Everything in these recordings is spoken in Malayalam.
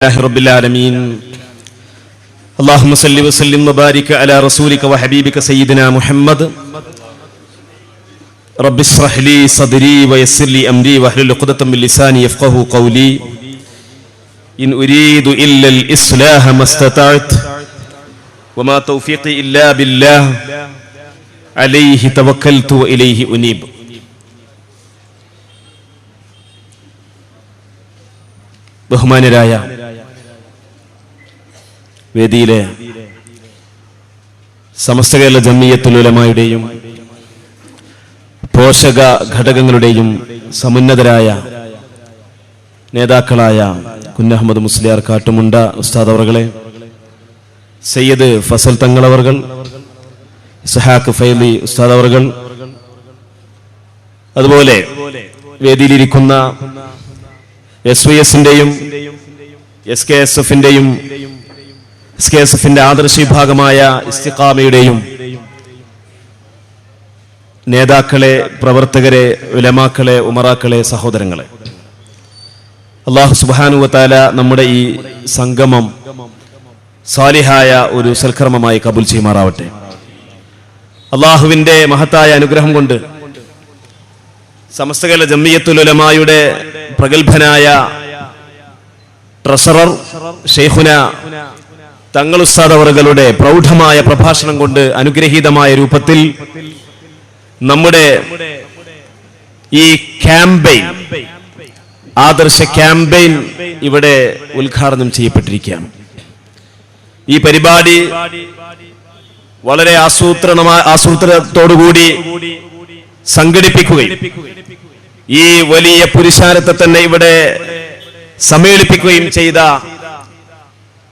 رب العالمين اللهم صل وسلم وبارك على رسولك وحبيبك سيدنا محمد رب اشرح لي صدري ويسر لي امري واحلل عقدة من لساني يفقهوا قولي ان اريد الا الاصلاح ما استطعت وما توفيقي الا بالله عليه توكلت واليه انيب. ബഹുമാനരായ വേദിയിലെ സമസ്ത കേരള ജംഇയ്യത്തുൽ ഉലമായുടെയും പോഷക ഘടകങ്ങളുടെയും സമുന്നതരായ നേതാക്കളായ കുഞ്ഞഹമ്മദ് മുസ്ലിയാർ കാട്ടുമുണ്ട ഉസ്താദ് അവർകളെ, സയ്യിദ് ഫസൽ തങ്ങളവർകൾ, ഇസ്ഹാഖ് ഫൈലി ഉസ്താദ് അവർകൾ, അതുപോലെ വേദിയിലിരിക്കുന്ന SYSന്റെയും SKSFന്റെ ആദർശ വിഭാഗമായ ഇസ്തിഖാമയുടെയും നേതാക്കളെ, പ്രവർത്തകരെ, ഉലമാക്കളെ, ഉമറാക്കളെ, സഹോദരങ്ങളെ, അല്ലാഹു സുബ്ഹാനഹു വ തആല നമ്മുടെ ഈ സംഗമം സാലിഹായ ഒരു സൽക്കർമ്മമായി കബൂൽ ചെയ്യുമാറാവട്ടെ. അല്ലാഹുവിന്റെ മഹത്തായ അനുഗ്രഹം കൊണ്ട് സമസ്ത കേരള ജംഇയ്യത്തുൽ ഉലമായുടെ പ്രഗൽഭനായ ട്രഷറർ ഷെയ്ഖുന തങ്ങൾ ഉസ്താദ് അവറുകളുടെ പ്രൗഢമായ പ്രഭാഷണം കൊണ്ട് അനുഗ്രഹീതമായ രൂപത്തിൽ നമ്മുടെ ഈ ക്യാമ്പയിൻ, ആദർശ ക്യാമ്പയിൻ ഇവിടെ ഉദ്ഘാടനം ചെയ്യപ്പെട്ടിരിക്കുകയാണ്. ഈ പരിപാടി വളരെ ആസൂത്രണത്തോടുകൂടി സംഘടിപ്പിക്കുകയും ഈ വലിയ പുരുഷാരത്തെ തന്നെ ഇവിടെ സമ്മേളിപ്പിക്കുകയും ചെയ്ത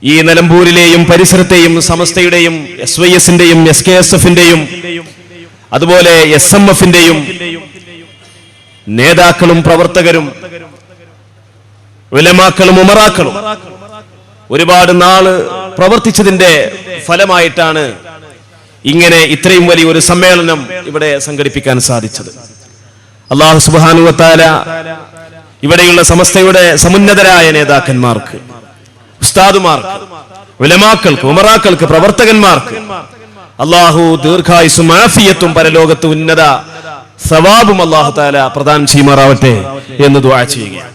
ഈ നിലമ്പൂരിലെയും പരിസരത്തെയും സമസ്തയുടെയും SYSന്റെയും SKSFന്റെയും അതുപോലെ SMFന്റെയും നേതാക്കളും പ്രവർത്തകരും ഉലമാക്കളും ഉമറാക്കളും ഒരുപാട് നാള് പ്രവർത്തിച്ചതിന്റെ ഫലമായിട്ടാണ് ഇങ്ങനെ ഇത്രയും വലിയൊരു സമ്മേളനം ഇവിടെ സംഘടിപ്പിക്കാൻ സാധിച്ചത്. അല്ലാഹു സുബ്ഹാനഹു വ തആല ഇവിടെയുള്ള സമസ്തയുടെ സമുന്നതരായ നേതാക്കന്മാർക്ക്, ഉസ്താദുമാർക്ക്, ഉലമാക്കൾക്ക്, ഉമറാക്കൾക്ക്, പ്രവർത്തകന്മാർക്ക് അല്ലാഹു ദീർഘായുസ്സും ആഫിയത്തും പരലോകത്ത് ഉന്നത സവാബും അല്ലാഹു തആല പ്രദാനം ചെയ്യുമാറാവട്ടെ എന്ന് ദുആ ചെയ്യുകയാണ്.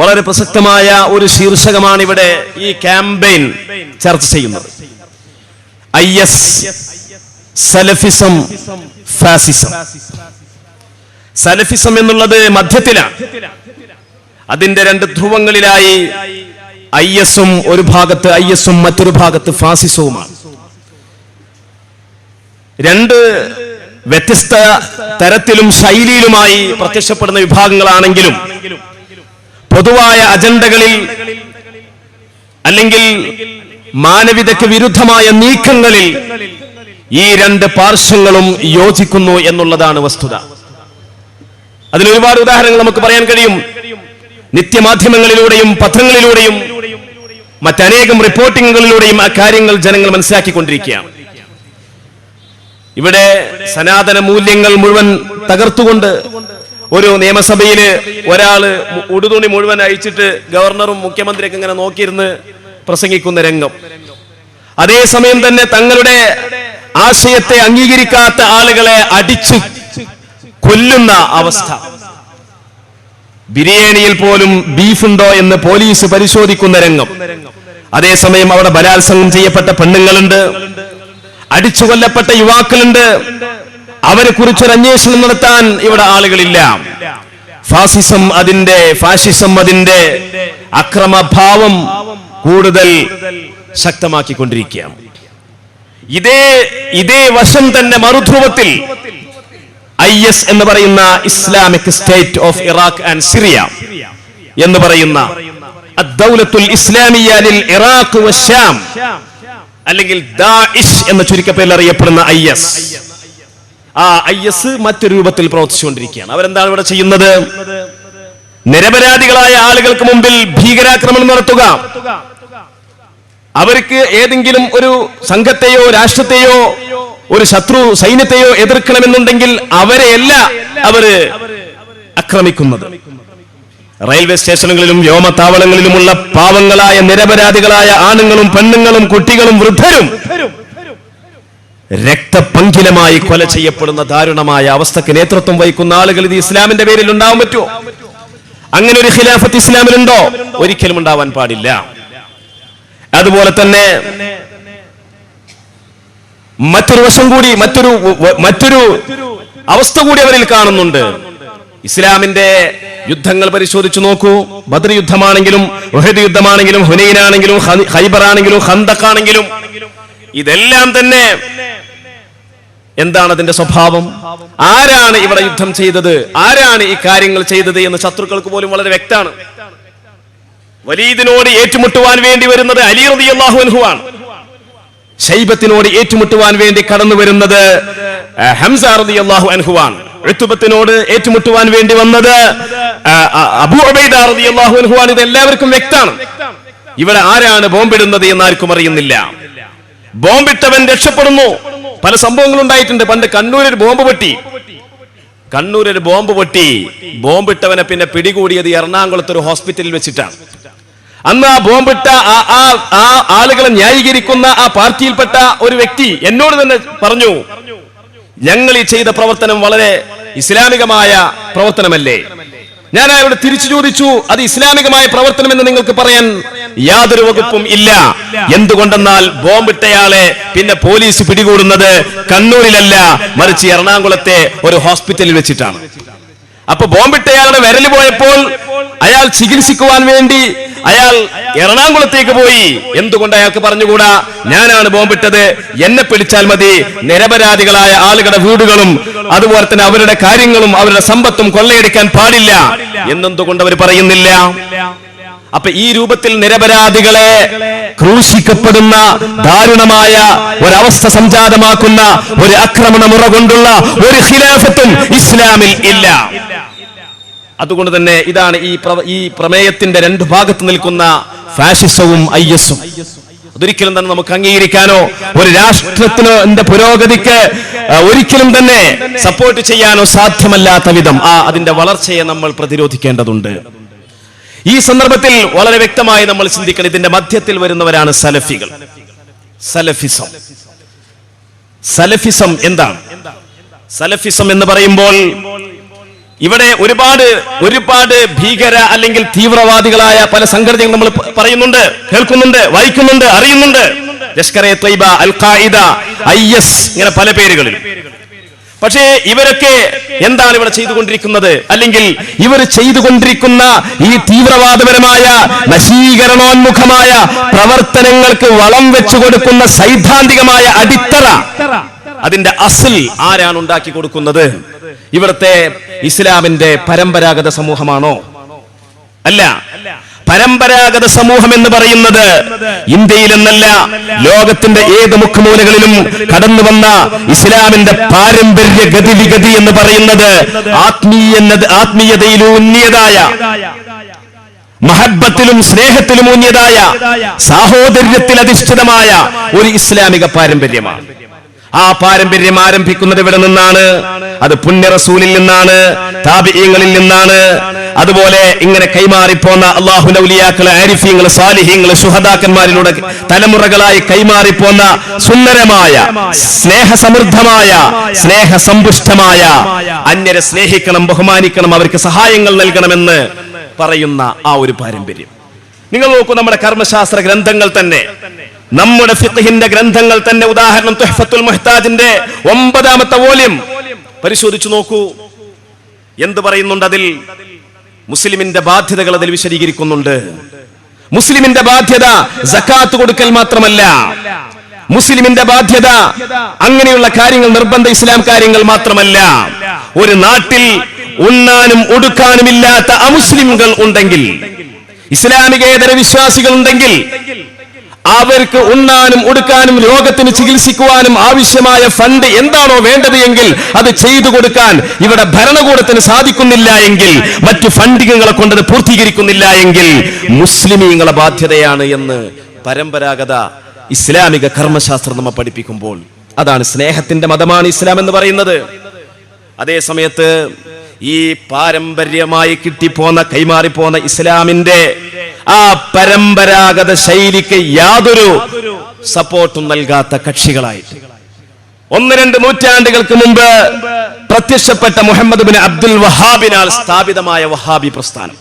വളരെ പ്രസക്തമായ ഒരു ശീർഷകമാണ് ഇവിടെ ഈ ക്യാമ്പയിൻ ചർച്ച ചെയ്യുന്നത്. IS Salafism, fascism. സലഫിസം എന്നുള്ളത് മധ്യത്തിലാണ്. അതിന്റെ രണ്ട് ധ്രുവങ്ങളിലായി ISഉം ഒരു ഭാഗത്ത് ISഉം മറ്റൊരു ഭാഗത്ത് ഫാസിസവുമാണ്. രണ്ട് വ്യത്യസ്ത തരത്തിലും ശൈലിയിലുമായി പ്രത്യക്ഷപ്പെടുന്ന വിഭാഗങ്ങളാണെങ്കിലും പൊതുവായ അജണ്ടകളിൽ അല്ലെങ്കിൽ മാനവികതയ്ക്ക് വിരുദ്ധമായ നീക്കങ്ങളിൽ ഈ രണ്ട് പാർശ്വങ്ങളും യോജിക്കുന്നു എന്നുള്ളതാണ് വസ്തുത. അതിന് ഒരുപാട് ഉദാഹരണങ്ങൾ നമുക്ക് പറയാൻ കഴിയും. നിത്യമാധ്യമങ്ങളിലൂടെയും പത്രങ്ങളിലൂടെയും മറ്റനേകം റിപ്പോർട്ടിങ്ങുകളിലൂടെയും ആ കാര്യങ്ങൾ ജനങ്ങൾ മനസ്സിലാക്കിക്കൊണ്ടിരിക്കുകയാണ്. ഇവിടെ സനാതന മൂല്യങ്ങൾ മുഴുവൻ തകർത്തുകൊണ്ട് ഒരു നിയമസഭയില് ഒരാള് ഉടുതുണി മുഴുവൻ അഴിച്ചിട്ട് ഗവർണറും മുഖ്യമന്ത്രിയൊക്കെ ഇങ്ങനെ നോക്കിയിരുന്ന് പ്രസംഗിക്കുന്ന രംഗം. അതേസമയം തന്നെ തങ്ങളുടെ ആശയത്തെ അംഗീകരിക്കാത്ത ആളുകളെ അടിച്ചു കൊല്ലുന്ന അവസ്ഥ. ബിരിയാണിയിൽ പോലും ബീഫുണ്ടോ എന്ന് പോലീസ് പരിശോധിക്കുന്ന രംഗം. അതേസമയം അവിടെ ബലാത്സംഗം ചെയ്യപ്പെട്ട പെണ്ണുങ്ങളുണ്ട്, അടിച്ചു കൊല്ലപ്പെട്ട യുവാക്കളുണ്ട്. അവരെ കുറിച്ചൊരു അന്വേഷണം നടത്താൻ ഇവിടെ ആളുകളില്ല. ഫാസിസം അതിന്റെ അക്രമഭാവം കൂടുതൽ ശക്തമാക്കിക്കൊണ്ടിരിക്കുകയാണ്. ഇതേ വശം തന്നെ മറുധ്രുവത്തിൽ IS എന്ന് പറയുന്ന Islamic state of Iraq and Syria എന്ന് പറയുന്ന അദ്ദൗലത്തുൽ ഇസ്ലാമിയ്യ ലിൽ ഇറാഖ് വശാം, അല്ലെങ്കിൽ ദാഇഷ് എന്ന ചുരുക്കപ്പേരിൽ അറിയപ്പെടുന്ന IS. ആ IS മറ്റൊരു രൂപത്തിൽ പ്രവർത്തിച്ചുകൊണ്ടിരിക്കുകയാണ്. അവരെന്താണ് ഇവിടെ ചെയ്യുന്നത്? നിരപരാധികളായ ആളുകൾക്ക് മുമ്പിൽ ഭീകരാക്രമണം നടത്തുക. അവർക്ക് ഏതെങ്കിലും ഒരു സംഘത്തെയോ രാഷ്ട്രത്തെയോ ഒരു ശത്രു സൈന്യത്തെയോ എതിർക്കണമെന്നുണ്ടെങ്കിൽ അവരെയല്ല അവര് ആക്രമിക്കുന്നത്. റെയിൽവേ സ്റ്റേഷനുകളിലും വ്യോമത്താവളങ്ങളിലുമുള്ള പാവങ്ങളായ നിരപരാധികളായ ആണുങ്ങളും പെണ്ണുങ്ങളും കുട്ടികളും വൃദ്ധരും രക്തപങ്കിലമായി കൊല ചെയ്യപ്പെടുന്ന ദാരുണമായ അവസ്ഥക്ക് നേതൃത്വം വഹിക്കുന്ന ആളുകൾ ഇത് ഇസ്ലാമിന്റെ പേരിൽ ഉണ്ടാവാൻ പറ്റുമോ? അങ്ങനെ ഒരു ഖിലാഫത്ത് ഇസ്ലാമിലുണ്ടോ? ഒരിക്കലും ഉണ്ടാവാൻ പാടില്ല. അതുപോലെ തന്നെ മറ്റൊരു വശം കൂടി, മറ്റൊരു അവസ്ഥ കൂടി അവരിൽ കാണുന്നുണ്ട്. ഇസ്ലാമിന്റെ യുദ്ധങ്ങൾ പരിശോധിച്ചു നോക്കൂ. ബദർ യുദ്ധമാണെങ്കിലും ഉഹദ് യുദ്ധമാണെങ്കിലും ഹുനൈനാണെങ്കിലും ഖൈബർ ആണെങ്കിലും ഖന്തഖ് ആണെങ്കിലും ഇതെല്ലാം തന്നെ എന്താണ് അതിന്റെ സ്വഭാവം? ആരാണ് ഇവിടെ യുദ്ധം ചെയ്തത്, ആരാണ് ഈ കാര്യങ്ങൾ ചെയ്തത് എന്ന് ശത്രുക്കൾക്ക് പോലും വളരെ വ്യക്തമാണ്. വലീദിനോട് ഏറ്റുമുട്ടുവാൻ വേണ്ടി വരുന്നത് അലി റളിയല്ലാഹു അൻഹു ആണ്. ശൈബത്തിനോട് ഏറ്റുമുട്ടുവാൻ വേണ്ടി കടന്നു വരുന്നത് ഹംസ റളിയല്ലാഹു അൻഹു ആണ്. ഉത്ബത്തിനോട് ഏറ്റുമുട്ടുവാൻ വേണ്ടി വന്നത് അബൂ ഉബൈദ റളിയല്ലാഹു അൻഹു ആണ്. ഇത് എല്ലാവർക്കും വ്യക്തമാണ്. ഇവിടെ ആരാണ് ബോംബിടുന്നത് എന്ന് ആർക്കും അറിയുന്നില്ല. ബോംബിട്ടവൻ രക്ഷപ്പെടുന്നു. പല സംഭവങ്ങൾ ഉണ്ടായിട്ടുണ്ട്. പണ്ട് കണ്ണൂരൊരു ബോംബ് പൊട്ടി ബോംബിട്ടവനെ പിന്നെ പിടികൂടിയത് എറണാകുളത്ത് ഒരു ഹോസ്പിറ്റലിൽ വെച്ചിട്ടാണ്. അന്ന് ആ ബോംബിട്ട ആ ആളുകളെ ന്യായീകരിക്കുന്ന ആ പാർട്ടിയിൽപ്പെട്ട ഒരു വ്യക്തി എന്നോട് തന്നെ പറഞ്ഞു, ഞങ്ങൾ ഈ ചെയ്ത പ്രവർത്തനം വളരെ ഇസ്ലാമികമായ പ്രവർത്തനമല്ലേ? ഞാൻ അയാളോട് തിരിച്ചു ചോദിച്ചു, അത് ഇസ്ലാമികമായ പ്രവർത്തനം എന്ന് നിങ്ങൾക്ക് പറയാൻ യാതൊരു വകുപ്പും ഇല്ല. എന്തുകൊണ്ടെന്നാൽ ബോംബിട്ടയാളെ പിന്നെ പോലീസ് പിടികൂടുന്നത് കണ്ണൂരിലല്ല, മറിച്ച് എറണാകുളത്തെ ഒരു ഹോസ്പിറ്റലിൽ വെച്ചിട്ടാണ്. അപ്പൊ ബോംബിട്ടയാളുടെ വിരല് പോയപ്പോൾ അയാൾ ചികിത്സിക്കുവാൻ വേണ്ടി അയാൾ എറണാകുളത്തേക്ക് പോയി. എന്തുകൊണ്ട് അയാൾക്ക് പറഞ്ഞുകൂടാ, ഞാനാണ് ബോംബിട്ടത്, എന്നെ പിടിച്ചാൽ മതി, നിരപരാധികളായ ആളുകളുടെ വീടുകളും അതുപോലെ തന്നെ അവരുടെ കാര്യങ്ങളും അവരുടെ സമ്പത്തും കൊള്ളയടിക്കാൻ പാടില്ല എന്നെന്തുകൊണ്ട് അവർ പറയുന്നില്ല? അപ്പൊ ഈ രൂപത്തിൽ നിരപരാധികളെ ക്രൂശിക്കപ്പെടുന്ന ദാരുണമായ ഒരവസ്ഥ സംജാതമാക്കുന്ന ഒരു ആക്രമണ മുറ കൊണ്ടുള്ള ഒരു ഖിലാഫത്തും ഇസ്ലാമിൽ ഇല്ല. അതുകൊണ്ട് തന്നെ ഇതാണ് ഈ പ്രമേയത്തിന്റെ രണ്ട് ഭാഗത്ത് നിൽക്കുന്ന ഫാഷിസവും ഐഎസും. അതൊരിക്കലും തന്നെ നമുക്ക് അംഗീകരിക്കാനോ ഒരു രാഷ്ട്രത്തിനോ എന്റെ പുരോഗതിക്ക് ഒരിക്കലും തന്നെ സപ്പോർട്ട് ചെയ്യാനോ സാധ്യമല്ലാത്ത വിധം അതിന്റെ വളർച്ചയെ നമ്മൾ പ്രതിരോധിക്കേണ്ടതുണ്ട്. ഈ സന്ദർഭത്തിൽ വളരെ വ്യക്തമായി നമ്മൾ ചിന്തിക്കണം. ഇതിന്റെ മധ്യത്തിൽ വരുന്നവരാണ് സലഫികൾ. സലഫിസം എന്താണ്? സലഫിസം എന്ന് പറയുമ്പോൾ ഇവിടെ ഒരുപാട് ഭീകര അല്ലെങ്കിൽ തീവ്രവാദികളായ പല സംഘടനകൾ നമ്മൾ പറയുന്നുണ്ട്, കേൾക്കുന്നുണ്ട്, വായിക്കുന്നുണ്ട്, അറിയുന്നുണ്ട്. ലഷ്കർ-എ ത്വയ്ബ, അൽ ഖാഇദ, ഐഎസ്, ഇങ്ങനെ പല പേരുകളിൽ. പക്ഷേ ഇവരൊക്കെ എന്താണ് ഇവിടെ ചെയ്തുകൊണ്ടിരിക്കുന്നത്? അല്ലെങ്കിൽ ഇവർ ചെയ്തുകൊണ്ടിരിക്കുന്ന ഈ തീവ്രവാദപരമായ നശീകരണോന്മുഖമായ പ്രവർത്തനങ്ങൾക്ക് വളം വെച്ചു കൊടുക്കുന്ന സൈദ്ധാന്തികമായ അടിത്തറ, അതിന്റെ അസ്ൽ ആരാണ് ഉണ്ടാക്കി കൊടുക്കുന്നത്? ഇവിടുത്തെ ഇസ്ലാമിന്റെ പരമ്പരാഗത സമൂഹമാണോ? അല്ല. പരമ്പരാഗത സമൂഹം എന്ന് പറയുന്നത് ഇന്ത്യയിൽ എന്നല്ല, ലോകത്തിന്റെ ഏത് മുഖ്യമൂലകളിലും കടന്നു വന്ന ഇസ്ലാമിന്റെ പാരമ്പര്യ ഗതിവിഗതി എന്ന് പറയുന്നത് ആത്മീയതയിലൂന്നിയതായ, മഹബത്തിലും സ്നേഹത്തിലും ഊന്നിയതായ, സാഹോദര്യത്തിൽ അധിഷ്ഠിതമായ ഒരു ഇസ്ലാമിക പാരമ്പര്യമാണ്. ആ പാരമ്പര്യം ആരംഭിക്കുന്നത് ഇവിടെ നിന്നാണ്. അത് പുണ്യ റസൂലിൽ നിന്നാണ്, താബിഈങ്ങളിൽ നിന്നാണ്. അതുപോലെ ഇങ്ങനെ കൈമാറിപ്പോന്ന അല്ലാഹുവിന്റെ ഔലിയാക്കള്, ആരിഫീങ്ങള്, സാലിഹീങ്ങള്, ശുഹദാക്കന്മാരിലൂടെ തലമുറകളായി കൈമാറിപ്പോന്ന സുന്ദരമായ, സ്നേഹസമൃദ്ധമായ, സ്നേഹസമ്പുഷ്ടമായ, അന്യരെ സ്നേഹിക്കണം, ബഹുമാനിക്കണം, അവർക്ക് സഹായങ്ങൾ നൽകണമെന്ന് പറയുന്ന ആ ഒരു പാരമ്പര്യം. നിങ്ങൾ നോക്കൂ, നമ്മുടെ കർമ്മശാസ്ത്ര ഗ്രന്ഥങ്ങൾ തന്നെ, നമ്മുടെ ഫിഖ്ഹിന്റെ ഗ്രന്ഥങ്ങൾ തന്നെ, ഉദാഹരണം തുഹ്ഫത്തുൽ മുഹ്താജിന്റെ 9ാമത്തെ വോള്യം പരിശോധിച്ചു നോക്കൂ. എന്ത് പറയുന്നുണ്ട് അതിൽ? മുസ്ലിമിന്റെ ബാധ്യതകൾ അതിൽ വിശദീകരിക്കുന്നുണ്ട്. മുസ്ലിമിന്റെ ബാധ്യത സകാത്ത് കൊടുക്കൽ മാത്രമല്ല, മുസ്ലിമിന്റെ ബാധ്യത അങ്ങനെയുള്ള കാര്യങ്ങൾ, നിർബന്ധ ഇസ്ലാം കാര്യങ്ങൾ മാത്രമല്ല. ഒരു നാട്ടിൽ ഉണ്ണാനും ഉടുക്കാനുമില്ലാത്ത അമുസ്ലിംകൾ ഉണ്ടെങ്കിൽ, ഇസ്ലാമികേതര വിശ്വാസികൾ ഉണ്ടെങ്കിൽ, അവർക്ക് ഉണ്ണാനും ഉടുക്കാനും രോഗത്തിന് ചികിത്സിക്കുവാനും ആവശ്യമായ ഫണ്ട് എന്താണോ വേണ്ടത് എങ്കിൽ അത് ചെയ്തു കൊടുക്കാൻ ഇവിടെ ഭരണകൂടത്തിന് സാധിക്കുന്നില്ല എങ്കിൽ, മറ്റു ഫണ്ടിങ്ങുകളെ കൊണ്ടത് പൂർത്തീകരിക്കുന്നില്ല എങ്കിൽ മുസ്ലിമീങ്ങളെ ബാധ്യതയാണ് എന്ന് പരമ്പരാഗത ഇസ്ലാമിക കർമ്മശാസ്ത്രം നമ്മെ പഠിപ്പിക്കുമ്പോൾ, അതാണ് സ്നേഹത്തിന്റെ മതമാണ് ഇസ്ലാം എന്ന് പറയുന്നത്. അതേ സമയത്ത് ഈ പാരമ്പര്യമായി കിട്ടിപ്പോന്ന കൈമാറിപ്പോന്ന ഇസ്ലാമിന്റെ ആ പരമ്പരാഗത ശൈലിക്ക് യാതൊരു സപ്പോർട്ടും നൽകാത്ത കക്ഷികളായിട്ട് 1-2 നൂറ്റാണ്ടുകൾക്ക് മുമ്പ് പ്രത്യക്ഷപ്പെട്ട മുഹമ്മദ് ബിൻ അബ്ദുൽ വഹാബിനാൽ സ്ഥാപിതമായ വഹാബി പ്രസ്ഥാനം,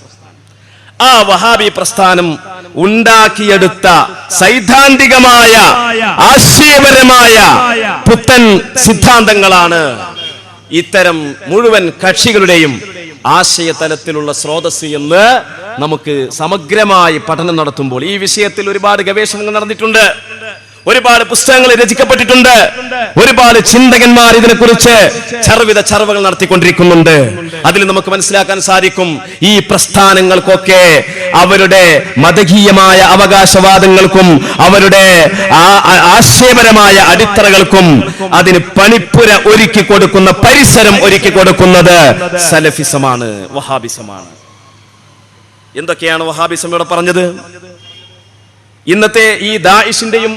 ആ വഹാബി പ്രസ്ഥാനം ഉണ്ടാക്കിയെടുത്ത സൈദ്ധാന്തികമായ ആശയപരമായ പുത്തൻ സിദ്ധാന്തങ്ങളാണ് ഇത്തരം മുഴുവൻ കക്ഷികളുടെയും ആശയതലത്തിലുള്ള സ്രോതസ് എന്ന് നമുക്ക് സമഗ്രമായി പഠനം നടത്തുമ്പോൾ ഈ വിഷയത്തിൽ ഒരുപാട് ഗവേഷണങ്ങൾ നടന്നിട്ടുണ്ട്, ഒരുപാട് പുസ്തകങ്ങൾ രചിക്കപ്പെട്ടിട്ടുണ്ട്, ഒരുപാട് ചിന്തകന്മാർ ഇതിനെക്കുറിച്ച് ചർവകൾ നടത്തിക്കൊണ്ടിരിക്കുന്നുണ്ട്. അതിൽ നമുക്ക് മനസ്സിലാക്കാൻ സാധിക്കും ഈ പ്രസ്ഥാനങ്ങൾക്കൊക്കെ അവരുടെ മതകീയമായ അവകാശവാദങ്ങൾക്കും അവരുടെ ആശയപരമായ അടിത്തറകൾക്കും അതിന് പണിപ്പുര ഒരുക്കി കൊടുക്കുന്ന, പരിസരം ഒരുക്കി കൊടുക്കുന്നത് സലഫിസമാണ്, വഹാബിസമാണ്. എന്തൊക്കെയാണ് വഹാബിസം ഇവിടെ പറഞ്ഞത്? ഇന്നത്തെ ഈ ദാഇഷിന്റെയും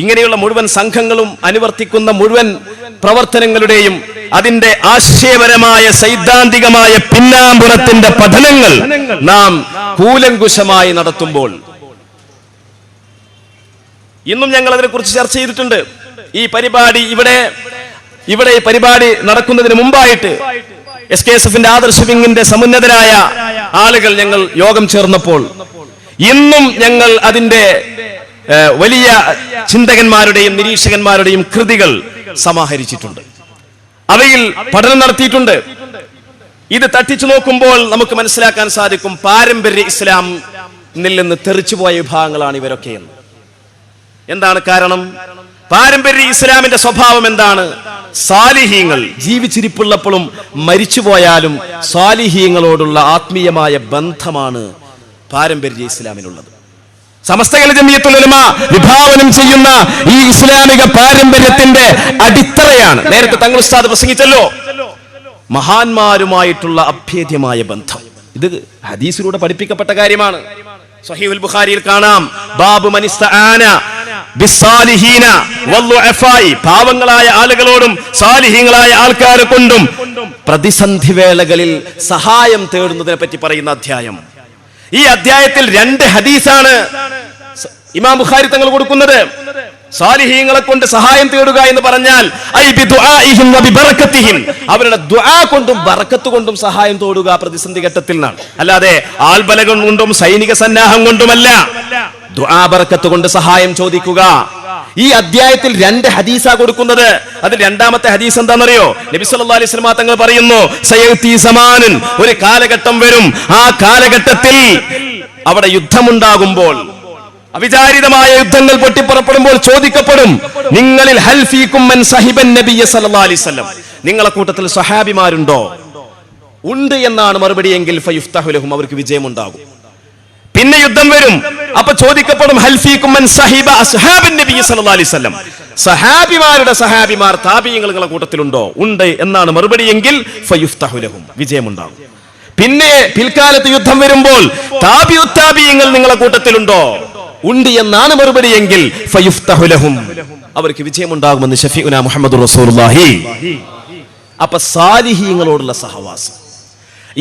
ഇങ്ങനെയുള്ള മുഴുവൻ സംഘങ്ങളും അനുവർത്തിക്കുന്ന മുഴുവൻ പ്രവർത്തനങ്ങളുടെയും അതിന്റെ ആശയപരമായ സൈദ്ധാന്തികമായ പിന്നാമ്പുറത്തിന്റെ പഠനങ്ങൾ നാം കൂലങ്കുശമായി നടത്തുമ്പോൾ ഇന്നും ഞങ്ങൾ അതിനെക്കുറിച്ച് ചർച്ച ചെയ്തിട്ടുണ്ട്. ഈ പരിപാടി ഇവിടെ ഈ പരിപാടി നടക്കുന്നതിന് മുമ്പായിട്ട് SKSFന്റെ ആദർശ വിങ്ങിന്റെ സമുന്നതരായ ആളുകൾ ഞങ്ങൾ യോഗം ചേർന്നപ്പോൾ ഇന്നും ഞങ്ങൾ അതിന്റെ വലിയ ചിന്തകന്മാരുടെയും നിരീക്ഷകന്മാരുടെയും കൃതികൾ സമാഹരിച്ചിട്ടുണ്ട്, അവയിൽ പഠനം നടത്തിയിട്ടുണ്ട്. ഇത് തട്ടിച്ചു നോക്കുമ്പോൾ നമുക്ക് മനസ്സിലാക്കാൻ സാധിക്കും പാരമ്പര്യ ഇസ്ലാമിൽ നിന്ന് തെറിച്ചുപോയ വിഭാഗങ്ങളാണ് ഇവരൊക്കെ എന്ന്. എന്താണ് കാരണം? പാരമ്പര്യ ഇസ്ലാമിന്റെ സ്വഭാവം എന്താണ്? സാലിഹീങ്ങൾ ജീവിച്ചിരിപ്പുള്ളപ്പോഴും മരിച്ചുപോയാലും സാലിഹീങ്ങളോടുള്ള ആത്മീയമായ ബന്ധമാണ് പാരമ്പര്യ ഇസ്ലാമിനുള്ളത്. സമസ്ത ജമിയത്തുൽ ഉലമ വിഭാവനം ചെയ്യുന്ന ഈ ഇസ്ലാമിക പാരമ്പര്യത്തിന്റെ അടിത്തറയാണ്, നേരത്തെ തങ്ങൾ ഉസ്താദ് പ്രസംഗിച്ചല്ലോ, മഹാന്മാരുമായിട്ടുള്ള അഭേദ്യമായ ബന്ധം. ഇത് ഹദീസിലൂടെ പഠിപ്പിക്കപ്പെട്ട കാര്യമാണ്. സ്വഹീഹുൽ ബുഖാരിയിൽ കാണാം, ബാബു മൻ ഇസ്തആന ബിസ്സാലിഹീന വൽദുഅഫായി, പാവങ്ങളായ ആളുകളോടും സാലിഹീങ്ങളായ ആൾക്കാരെ കൊണ്ടും പ്രതിസന്ധി വേളകളിൽ സഹായം തേടുന്നതിനെ പറ്റി പറയുന്ന അധ്യായം. ഈ അധ്യായത്തിൽ 2 ഹദീസാണ് ഇമാം ബുഖാരി തങ്ങൾ കൊടുക്കുന്നത്. സാലിഹീങ്ങളെ കൊണ്ട് സഹായം തേടുക എന്ന് പറഞ്ഞാൽ അവരുടെ ദുആ കൊണ്ടും ബറക്കത്ത് കൊണ്ടും സഹായം തേടുക പ്രതിസന്ധി ഘട്ടത്തിൽ നിന്നാണ്, അല്ലാതെ ആൾബലം കൊണ്ടും സൈനിക സന്നാഹം കൊണ്ടുമല്ല. ദുആ ബറക്കത്ത് കൊണ്ട് സഹായം ചോദിക്കുക. ഈ അധ്യായത്തിൽ 2 ഹദീസാ കൊടുക്കുന്നത്. അതിൽ 2ാമത്തെ ഹദീസ് എന്താണെന്നറിയോ? നബി സല്ലല്ലാഹു അലൈഹി വസല്ലം തങ്ങൾ പറയുന്നു, സയഅതി സമാനുൻ, ഒരു കാലഘട്ടം വരും, ആ കാലഘട്ടത്തിൽ അവിടെ യുദ്ധമുണ്ടാകുമ്പോൾ, അവിചാരിതമായ യുദ്ധങ്ങൾ പൊട്ടിപ്പുറപ്പെടുമ്പോൾ ചോദിക്കപ്പെടും, നിങ്ങളിൽ ഹൽ ഫീകും മൻ സഹിബൻ നബിയ സല്ലല്ലാഹു അലൈഹി വസല്ലം, നിങ്ങളെ കൂട്ടത്തിൽ സ്വഹാബിമാരുണ്ടോ? ഉണ്ട് എന്നാണ് മറുപടിയെങ്കിൽ ഫയുഫ്തഹു ലഹും, അവർക്ക് വിജയമുണ്ടാകും. പിന്നെ യുദ്ധം വരും, അപ്പൊ ചോദിക്കപ്പെടും ഹൽ ഫീകും മൻ സഹിബ അസ്ഹാബിൻ നബി സല്ലല്ലാഹു അലൈഹി വസല്ലം, സഹാബിമാരുടെ സഹാബിമാർ താബിഈങ്ങൾ നിങ്ങളുടെ കൂട്ടത്തിലുണ്ടോ? ഉണ്ട് എന്നാണ് മറുപടിയെങ്കിൽ ഫയുഫ്തഹു ലഹും, വിജയമുണ്ടാകും. പിന്നെ പിൽക്കാലത്ത് യുദ്ധം വരുമ്പോൾ താബിഈങ്ങൾ നിങ്ങളുടെ കൂട്ടത്തിലുണ്ടോ? ഉണ്ട് എന്നാണ് മറുപടിയെങ്കിൽ ഫയുഫ്തഹു ലഹും, അവർക്ക് വിജയമുണ്ടാകുമെന്ന് ഷഫീഉനാ മുഹമ്മദുർ റസൂലുള്ളാഹി. അപ്പൊ സാലിഹീങ്ങളോടുള്ള സഹവാസം,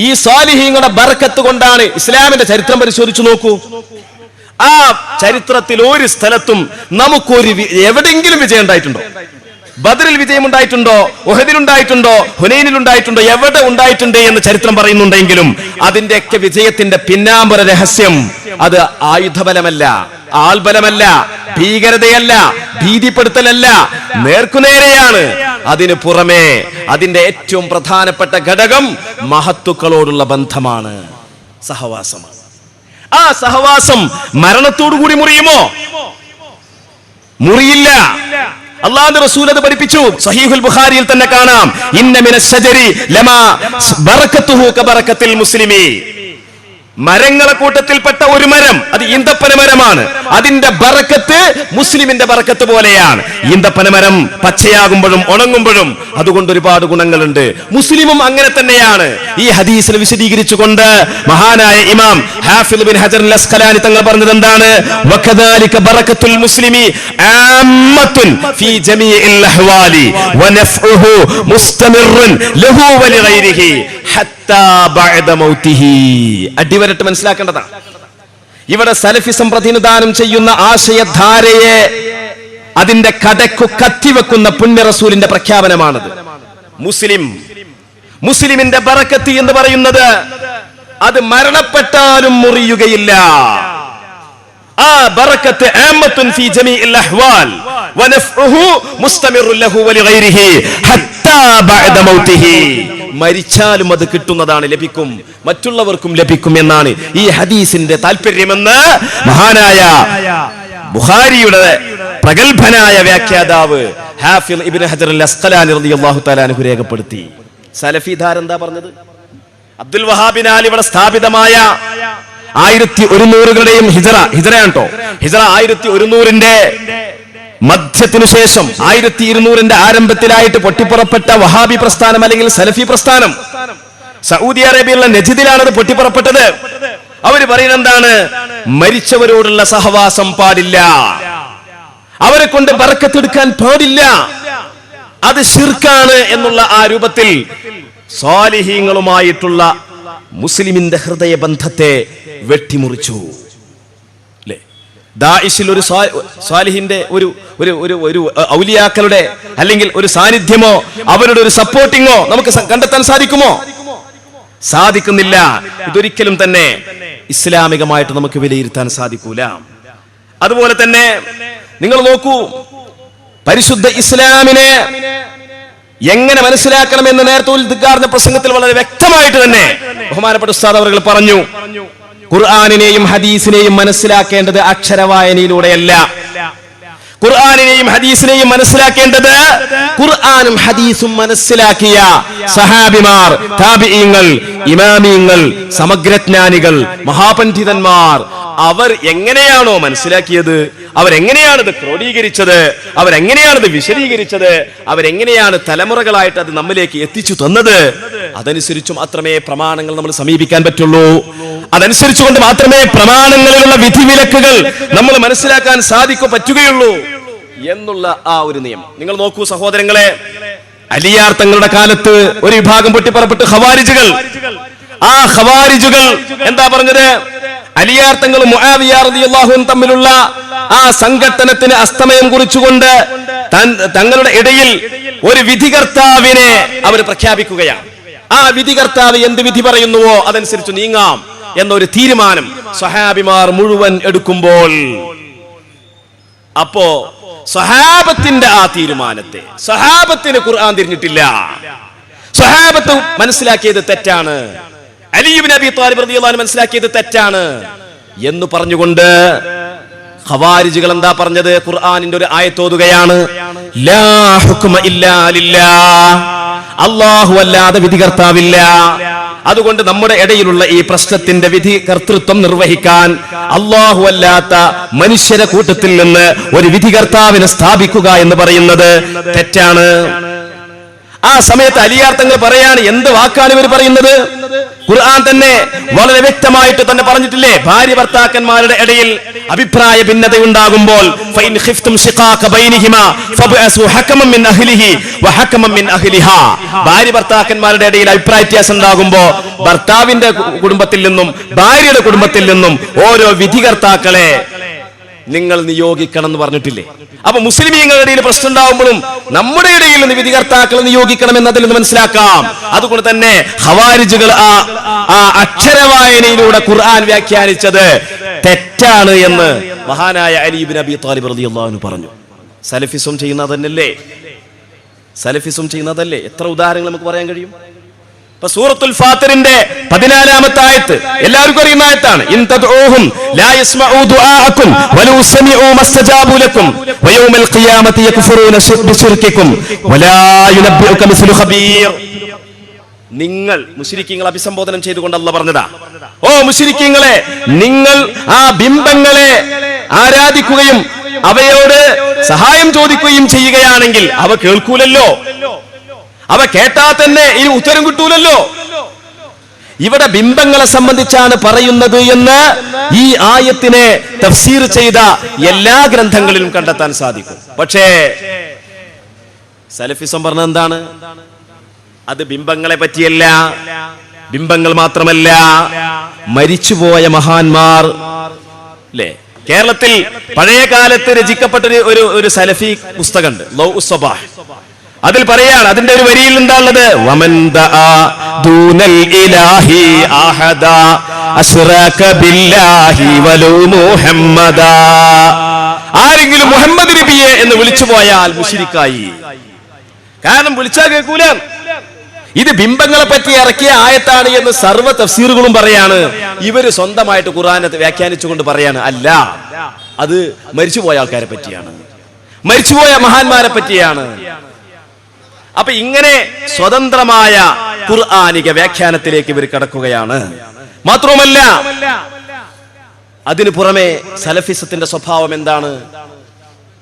ഈ സാലിഹീങ്ങളുടെ ബർക്കത്ത് കൊണ്ടാണ്. ഇസ്ലാമിന്റെ ചരിത്രം പരിശോധിച്ചു നോക്കൂ, ആ ചരിത്രത്തിൽ ഒരു സ്ഥലത്തും നമുക്കൊരു എവിടെയെങ്കിലും വിജയം ഉണ്ടായിട്ടുണ്ടോ? ബദറിൽ വിജയം ഉണ്ടായിട്ടുണ്ടോ? ഉഹദിൽ ഉണ്ടായിട്ടുണ്ടോ? ഹുനൈനിൽ ഉണ്ടായിട്ടുണ്ടോ? എവിടെ ഉണ്ടായിട്ടുണ്ട് എന്ന് ചരിത്രം പറയുന്നുണ്ടെങ്കിലും അതിന്റെയൊക്കെ വിജയത്തിന്റെ പിന്നാമ്പുറ രഹസ്യം അത് ആയുധബലമല്ല, ആൾബലമല്ല, ഭീകരതയല്ല, ഭീതിപ്പെടുത്തലല്ല, നേർക്കുനേരെയാണ്. അതിനു പുറമെ അതിന്റെ ഏറ്റവും പ്രധാനപ്പെട്ട ഘടകം മഹത്തുക്കളോടുള്ള ബന്ധമാണ്, സഹവാസമാണ്. ആ സഹവാസം മരണത്തോടു കൂടി മുറിയുമോ? മുറിയില്ല. അല്ലാഹുവിന്റെ റസൂൽ അത് പഠിപ്പിച്ചു. സ്വഹീഹുൽ ബുഖാരിയിൽ തന്നെ കാണാം, ഇന്ന മിനശ് ശജരി ലമാ ബറകതുഹു കബറകത്തിൽ മുസ്ലിമി, മരങ്ങളെ കൂട്ടത്തിൽപ്പെട്ട ഒരു മരം, അത് ഈന്തപ്പന മരമാണ്, അതിന്റെ ബറക്കത്ത് മുസ്ലിമിന്റെ ബറക്കത്ത് പോലെയാണ്. ഈന്തപ്പനമരം പച്ചയാകുമ്പോഴും ഉണങ്ങുമ്പോഴും അതുകൊണ്ട് ഒരുപാട് ഗുണങ്ങളുണ്ട്. മുസ്ലിമും അങ്ങനെ തന്നെയാണ്. ഈ ഹദീസിൽ വിശദീകരിച്ചുകൊണ്ട് മഹാനായ ഇമാം ഹാഫിദ് ബിൻ ഹജർ അൽ അസ്ഖലാനി തങ്ങൾ പറഞ്ഞത് എന്താണ്? വകദാലിക ബറകത്തുൽ മുസ്ലിമി ആമ്മത്തുൻ ഫീ ജമീഇൽ അഹ്വാലി വനഫ്ഉഹു മുസ്തമിറുൻ ലഹു വലിഗൈരിഹി ഹത്താ ബഅദ മൗതിഹി. അടിവരട്ട് മനസ്സിലാക്കേണ്ടതാണ്. ഇവിടെ സലഫിസം പ്രതിനിധാനം ചെയ്യുന്ന ആശയധാരയെ അതിന്റെ കടക്കു കത്തിവെക്കുന്ന പുണ്യ റസൂലിന്റെ പ്രഖ്യാപനമാണത്. മുസ്ലിമിന്റെ ബറക്കത്ത് എന്ന് പറയുന്നത് അത് മരണപ്പെട്ടാലും മുറിയുകയില്ല. ആ ബറക്കത്ത് ആമത്തുൻ ഫീ ജമീഇൽ അഹ്വാൽ വനഫ്ഉഹു മുസ്തമിറുൻ ലഹു വലിഗൈരിഹി ഹത്താ ബഅദ മൗതിഹി. മരിച്ചാലും അത് കിട്ടുന്നതാണ്, ലഭിക്കും, മറ്റുള്ളവർക്കും ലഭിക്കും എന്നാണ് ഈ ഹദീസിന്റെ താല്പര്യമെന്ന് മഹാനായ ബുഖാരിയുടെ പ്രഗൽഭനായ വ്യാഖ്യാതാവ് ഹാഫിദ് ഇബ്നു ഹജർ അൽ അസ്ഖലാനി റളിയല്ലാഹു തആല അൻഹു രേഖപ്പെടുത്തി. സലഫി ധാര എന്താ പറഞ്ഞത്? അബ്ദുൽ വഹാബിനാൽ ഇവിടെ സ്ഥാപിതമായ 1100കളുടെയും ഹിജറയാണ് കേട്ടോ. ഹിജറ 1100ന്റെ മധ്യത്തിനു ശേഷം 1200ന്റെ ആരംഭത്തിലായിട്ട് പൊട്ടിപ്പുറപ്പെട്ട വഹാബി പ്രസ്ഥാനം അല്ലെങ്കിൽ സലഫി പ്രസ്ഥാനം സൗദി അറേബ്യയിലുള്ള നജിദിലാണ് അത് പൊട്ടിപ്പുറപ്പെട്ടത്. അവര് പറയുന്നത് എന്താണ്? മരിച്ചവരോടുള്ള സഹവാസം പാടില്ല, അവരെ കൊണ്ട് ബറക്കത്തെടുക്കാൻ പാടില്ല, അത് ശിർക്കാണ് എന്നുള്ള ആ രൂപത്തിൽ സ്വാലിഹീങ്ങളുമായിട്ടുള്ള മുസ്ലിമിന്റെ ഹൃദയബന്ധത്തെ വെട്ടിമുറിച്ചു. ദാഇശിൽ ഒരു സ്വാലിഹിന്റെ ഒരു ഔലിയാക്കളുടെ അല്ലെങ്കിൽ ഒരു സാന്നിധ്യമോ അവരുടെ ഒരു സപ്പോർട്ടിങ്ങോ നമുക്ക് കണ്ടെത്താൻ സാധിക്കുമോ? സാധിക്കുന്നില്ല. ഇതൊരിക്കലും തന്നെ ഇസ്ലാമികമായിട്ട് നമുക്ക് വിലയിരുത്താൻ സാധിക്കൂല. അതുപോലെ തന്നെ നിങ്ങൾ നോക്കൂ, പരിശുദ്ധ ഇസ്ലാമിനെ എങ്ങനെ മനസ്സിലാക്കണമെന്ന് നേരത്തെ ഉദ്ഘാടന പ്രസംഗത്തിൽ വളരെ വ്യക്തമായിട്ട് തന്നെ ബഹുമാനപ്പെട്ട ഉസ്താദ് അവർ പറഞ്ഞു. ഖുർആനിനെയും ഹദീസിനെയും മനസ്സിലാക്കേണ്ടത് അക്ഷരവായനയിലൂടെയല്ല. ഖുർആനിനെയും ഹദീസിനെയും മനസ്സിലാക്കേണ്ടത് ഖുർആനും ഹദീസും മനസ്സിലാക്കിയ സഹാബിമാർ, താബിഈങ്ങൾ, ഇമാമിയങ്ങൾ, സമഗ്രജ്ഞാനികൾ, മഹാപണ്ഡിതന്മാർ അവർ എങ്ങനെയാണോ മനസ്സിലാക്കിയത്, അവരെങ്ങനെയാണത് ക്രോഡീകരിച്ചത്, അവരെങ്ങനെയാണത് വിശദീകരിച്ചത്, അവരെങ്ങനെയാണ് തലമുറകളായിട്ട് അത് നമ്മിലേക്ക് എത്തിച്ചു തന്നത്, അതനുസരിച്ച് മാത്രമേ പ്രമാണങ്ങൾ നമ്മൾ സമീപിക്കാൻ പറ്റുള്ളൂ. അതനുസരിച്ചുകൊണ്ട് മാത്രമേ പ്രമാണങ്ങളിലുള്ള വിധിവിലക്കുകൾ നമ്മൾ മനസ്സിലാക്കാൻ പറ്റുകയുള്ളൂ എന്നുള്ള ആ ഒരു നിയമം. നിങ്ങൾ നോക്കൂ സഹോദരങ്ങളെ, അലിയാർ തങ്ങളുടെ കാലത്ത് ഒരു വിഭാഗം പൊട്ടിപ്പുറപ്പെട്ട് ഖവാരിജുകൾ. ആ ഖവാരിജുകൾ എന്താ പറഞ്ഞത്? അലിയാർ തങ്ങളും മുആവിയ റളിയല്ലാഹു അൻഹു തമ്മിലുള്ള ആ സംഘട്ടനത്തിന് അസ്തമയം കുറിച്ചുകൊണ്ട് തങ്ങളുടെ ഇടയിൽ ഒരു വിധികർത്താവിനെ അവർ പ്രഖ്യാപിക്കുകയാണ്. ആ വിധികർത്താവ് എന്ത് വിധി പറയുന്നുവോ അതനുസരിച്ച് നീങ്ങാം എന്നൊരു തീരുമാനം സ്വഹാബിമാർ മുഴുവൻ എടുക്കുമ്പോൾ, അപ്പോ സ്വഹാബത്തിന്റെ ആ തീരുമാനത്തെ സ്വഹാബത്തിന് ഖുർആൻ തിരിഞ്ഞിട്ടില്ല, സ്വഹാബത്ത് മനസ്സിലാക്കിയത് തെറ്റാണ്, അലി ഇബ്നു അബീ ത്വാലിബ് റളിയല്ലാഹു അൻഹു മനസ്സിലാക്കിയത് തെറ്റാണ് എന്ന് പറഞ്ഞുകൊണ്ട് ഖവാരിജുകൾ എന്താ പറഞ്ഞത്? ഖുർആനിന്റെ ഒരു ആയത്ത് ഓതുകയാണ്, ലാ ഹുക്മ ഇല്ലാ ലില്ലാഹ്, അല്ലാഹു അല്ലാതെ വിധികർത്താവില്ല. അതുകൊണ്ട് നമ്മുടെ ഇടയിലുള്ള ഈ പ്രശ്നത്തിന്റെ വിധി കർത്തൃത്വം നിർവഹിക്കാൻ അല്ലാഹു അല്ലാത്ത മനുഷ്യരെ കൂട്ടത്തിൽ നിന്ന് ഒരു വിധികർത്താവിനെ സ്ഥാപിക്കുക എന്ന് പറയുന്നത് തെറ്റാണ്. ആ സമയത്ത് അലിയാർ തങ്ങൾ പറയാണ്, എന്ത് വാക്കാണ് ഇവർ പറയുന്നത്? ഖുർആൻ തന്നെ വളരെ വ്യക്തമായിട്ട് തന്നെ പറഞ്ഞിട്ടില്ലേ, ഭാര്യ ഭർത്താക്കന്മാരുടെ ഇടയിൽ അഭിപ്രായ ഭിന്നതയുണ്ടാകുമ്പോൾ ഫൈൻ ഖിഫ്തും ശിഖാഖ ബൈനിഹിമാ ഫബ്അസു ഹകമൻ മിൻ അഹ്ലിഹി വഹകമൻ മിൻ അഹ്ലിഹാ. ഭാര്യ ഭർത്താക്കന്മാരുടെ ഇടയിൽ അഭിപ്രായ വ്യത്യാസം ഉണ്ടാകുമ്പോൾ ഭർത്താവിന്റെ കുടുംബത്തിൽ നിന്നും ഭാര്യയുടെ കുടുംബത്തിൽ നിന്നും ഓരോ വിധികർത്താക്കളെ നിങ്ങൾ നിയോഗിക്കണം എന്ന് പറഞ്ഞിട്ടില്ലേ? അപ്പൊ മുസ്ലിമീങ്ങളുടെ ഇടയിൽ പ്രശ്നം ഉണ്ടാവുമ്പോഴും നമ്മുടെ ഇടയിൽ നിന്ന് വിധികർത്താക്കളെ നിയോഗിക്കണം എന്നതിൽ നിന്ന് മനസ്സിലാക്കാം. അതുകൊണ്ട് തന്നെ ഖവാരിജുകൾ ആ അക്ഷരവായനയിലൂടെ ഖുർആൻ വ്യാഖ്യാനിച്ചത് തെറ്റാണ് എന്ന് മഹാനായ അലി ഇബ്നു അബീ ത്വാലിബ് റളിയല്ലാഹു അൻഹു പറഞ്ഞു. സലഫിസം ചെയ്യുന്നതല്ലേ? സലഫിസം ചെയ്യുന്നതല്ലേ? എത്ര ഉദാഹരണങ്ങൾ നമുക്ക് പറയാൻ കഴിയും? സൂറത്തുൽ ഫാത്തിറിന്റെ 14ാമത്തെ ആയത്ത് എല്ലാവർക്കും അറിയുന്ന ആയത്താണ്. ഇൻ തദ്ഊഹും ലാ യസ്മഉ ദുആഅകും വലൗ സമിഉ മസ്തജാബു ലക്കും വയൗമൽ ഖിയാമത്തി യക്ഫുറൂന ബിശിർകികും വലാ യുനബ്ബിഉക മിസ്ലു ഖബീർ. നിങ്ങൾ മുശ്രിക്കീങ്ങളെ അഭിസംബോധനം ചെയ്തുകൊണ്ട് അല്ലാഹു പറഞ്ഞതാ, ഓ മുശ്രിക്കീങ്ങളെ, നിങ്ങൾ ആ ബിംബങ്ങളെ ആരാധിക്കുകയും അവയോട് സഹായം ചോദിക്കുകയും ചെയ്യുകയാണെങ്കിൽ അവ കേൾക്കൂലല്ലോ, അവ കേട്ടാ തന്നെ ഇനി ഉത്തരം കിട്ടൂലല്ലോ. ഇവിടെ ബിംബങ്ങളെ സംബന്ധിച്ചാണ് പറയുന്നത് എന്ന് ഈ ആയത്തിനെ തഫ്സീർ ചെയ്ത എല്ലാ ഗ്രന്ഥങ്ങളിലും കണ്ടെത്താൻ സാധിക്കും. പക്ഷേ സലഫിസം പറഞ്ഞത് എന്താണ്? അത് ബിംബങ്ങളെ പറ്റിയല്ല, ബിംബങ്ങൾ മാത്രമല്ല, മരിച്ചുപോയ മഹാന്മാർ. അല്ലേ, കേരളത്തിൽ പഴയ കാലത്ത് രചിക്കപ്പെട്ട ഒരു സലഫി പുസ്തകമുണ്ട്, ലൗ ഉസ്സബാഹ്. അതിൽ പറയാണ്, അതിന്റെ ഒരു വരിയിൽ എന്താണുള്ളത്? വമൻ ദആ ദൂനൽ ഇലാഹി അഹദ അശ്റക ബില്ലാഹി വലു മുഹമ്മദാ. ആരെങ്കിലും മുഹമ്മദ് നബിയെ എന്ന് വിളിച്ചു പോയാൽ മുശ്രിക്കായി. കാരണം വിളിച്ചാൽ കേൾക്കൂല. ഇത് ബിംബങ്ങളെ പറ്റി ഇറക്കിയ ആയത്താണ് എന്ന് സർവ്വ തഫ്സീറുകളും പറയാണ്. ഇവര് സ്വന്തമായിട്ട് ഖുർആനെ വ്യാഖ്യാനിച്ചുകൊണ്ട് പറയാണ്, അല്ല, അത് മരിച്ചുപോയ ആൾക്കാരെ പറ്റിയാണ്, മരിച്ചുപോയ മഹാന്മാരെ പറ്റിയാണ്. അപ്പൊ ഇങ്ങനെ സ്വതന്ത്രമായ ഖുർആനിക വ്യാഖ്യാനത്തിലേക്ക് ഇവർ കടക്കുകയാണ്. മാത്രവുമല്ല, അതിനു പുറമെ സലഫിസത്തിന്റെ സ്വഭാവം എന്താണ്?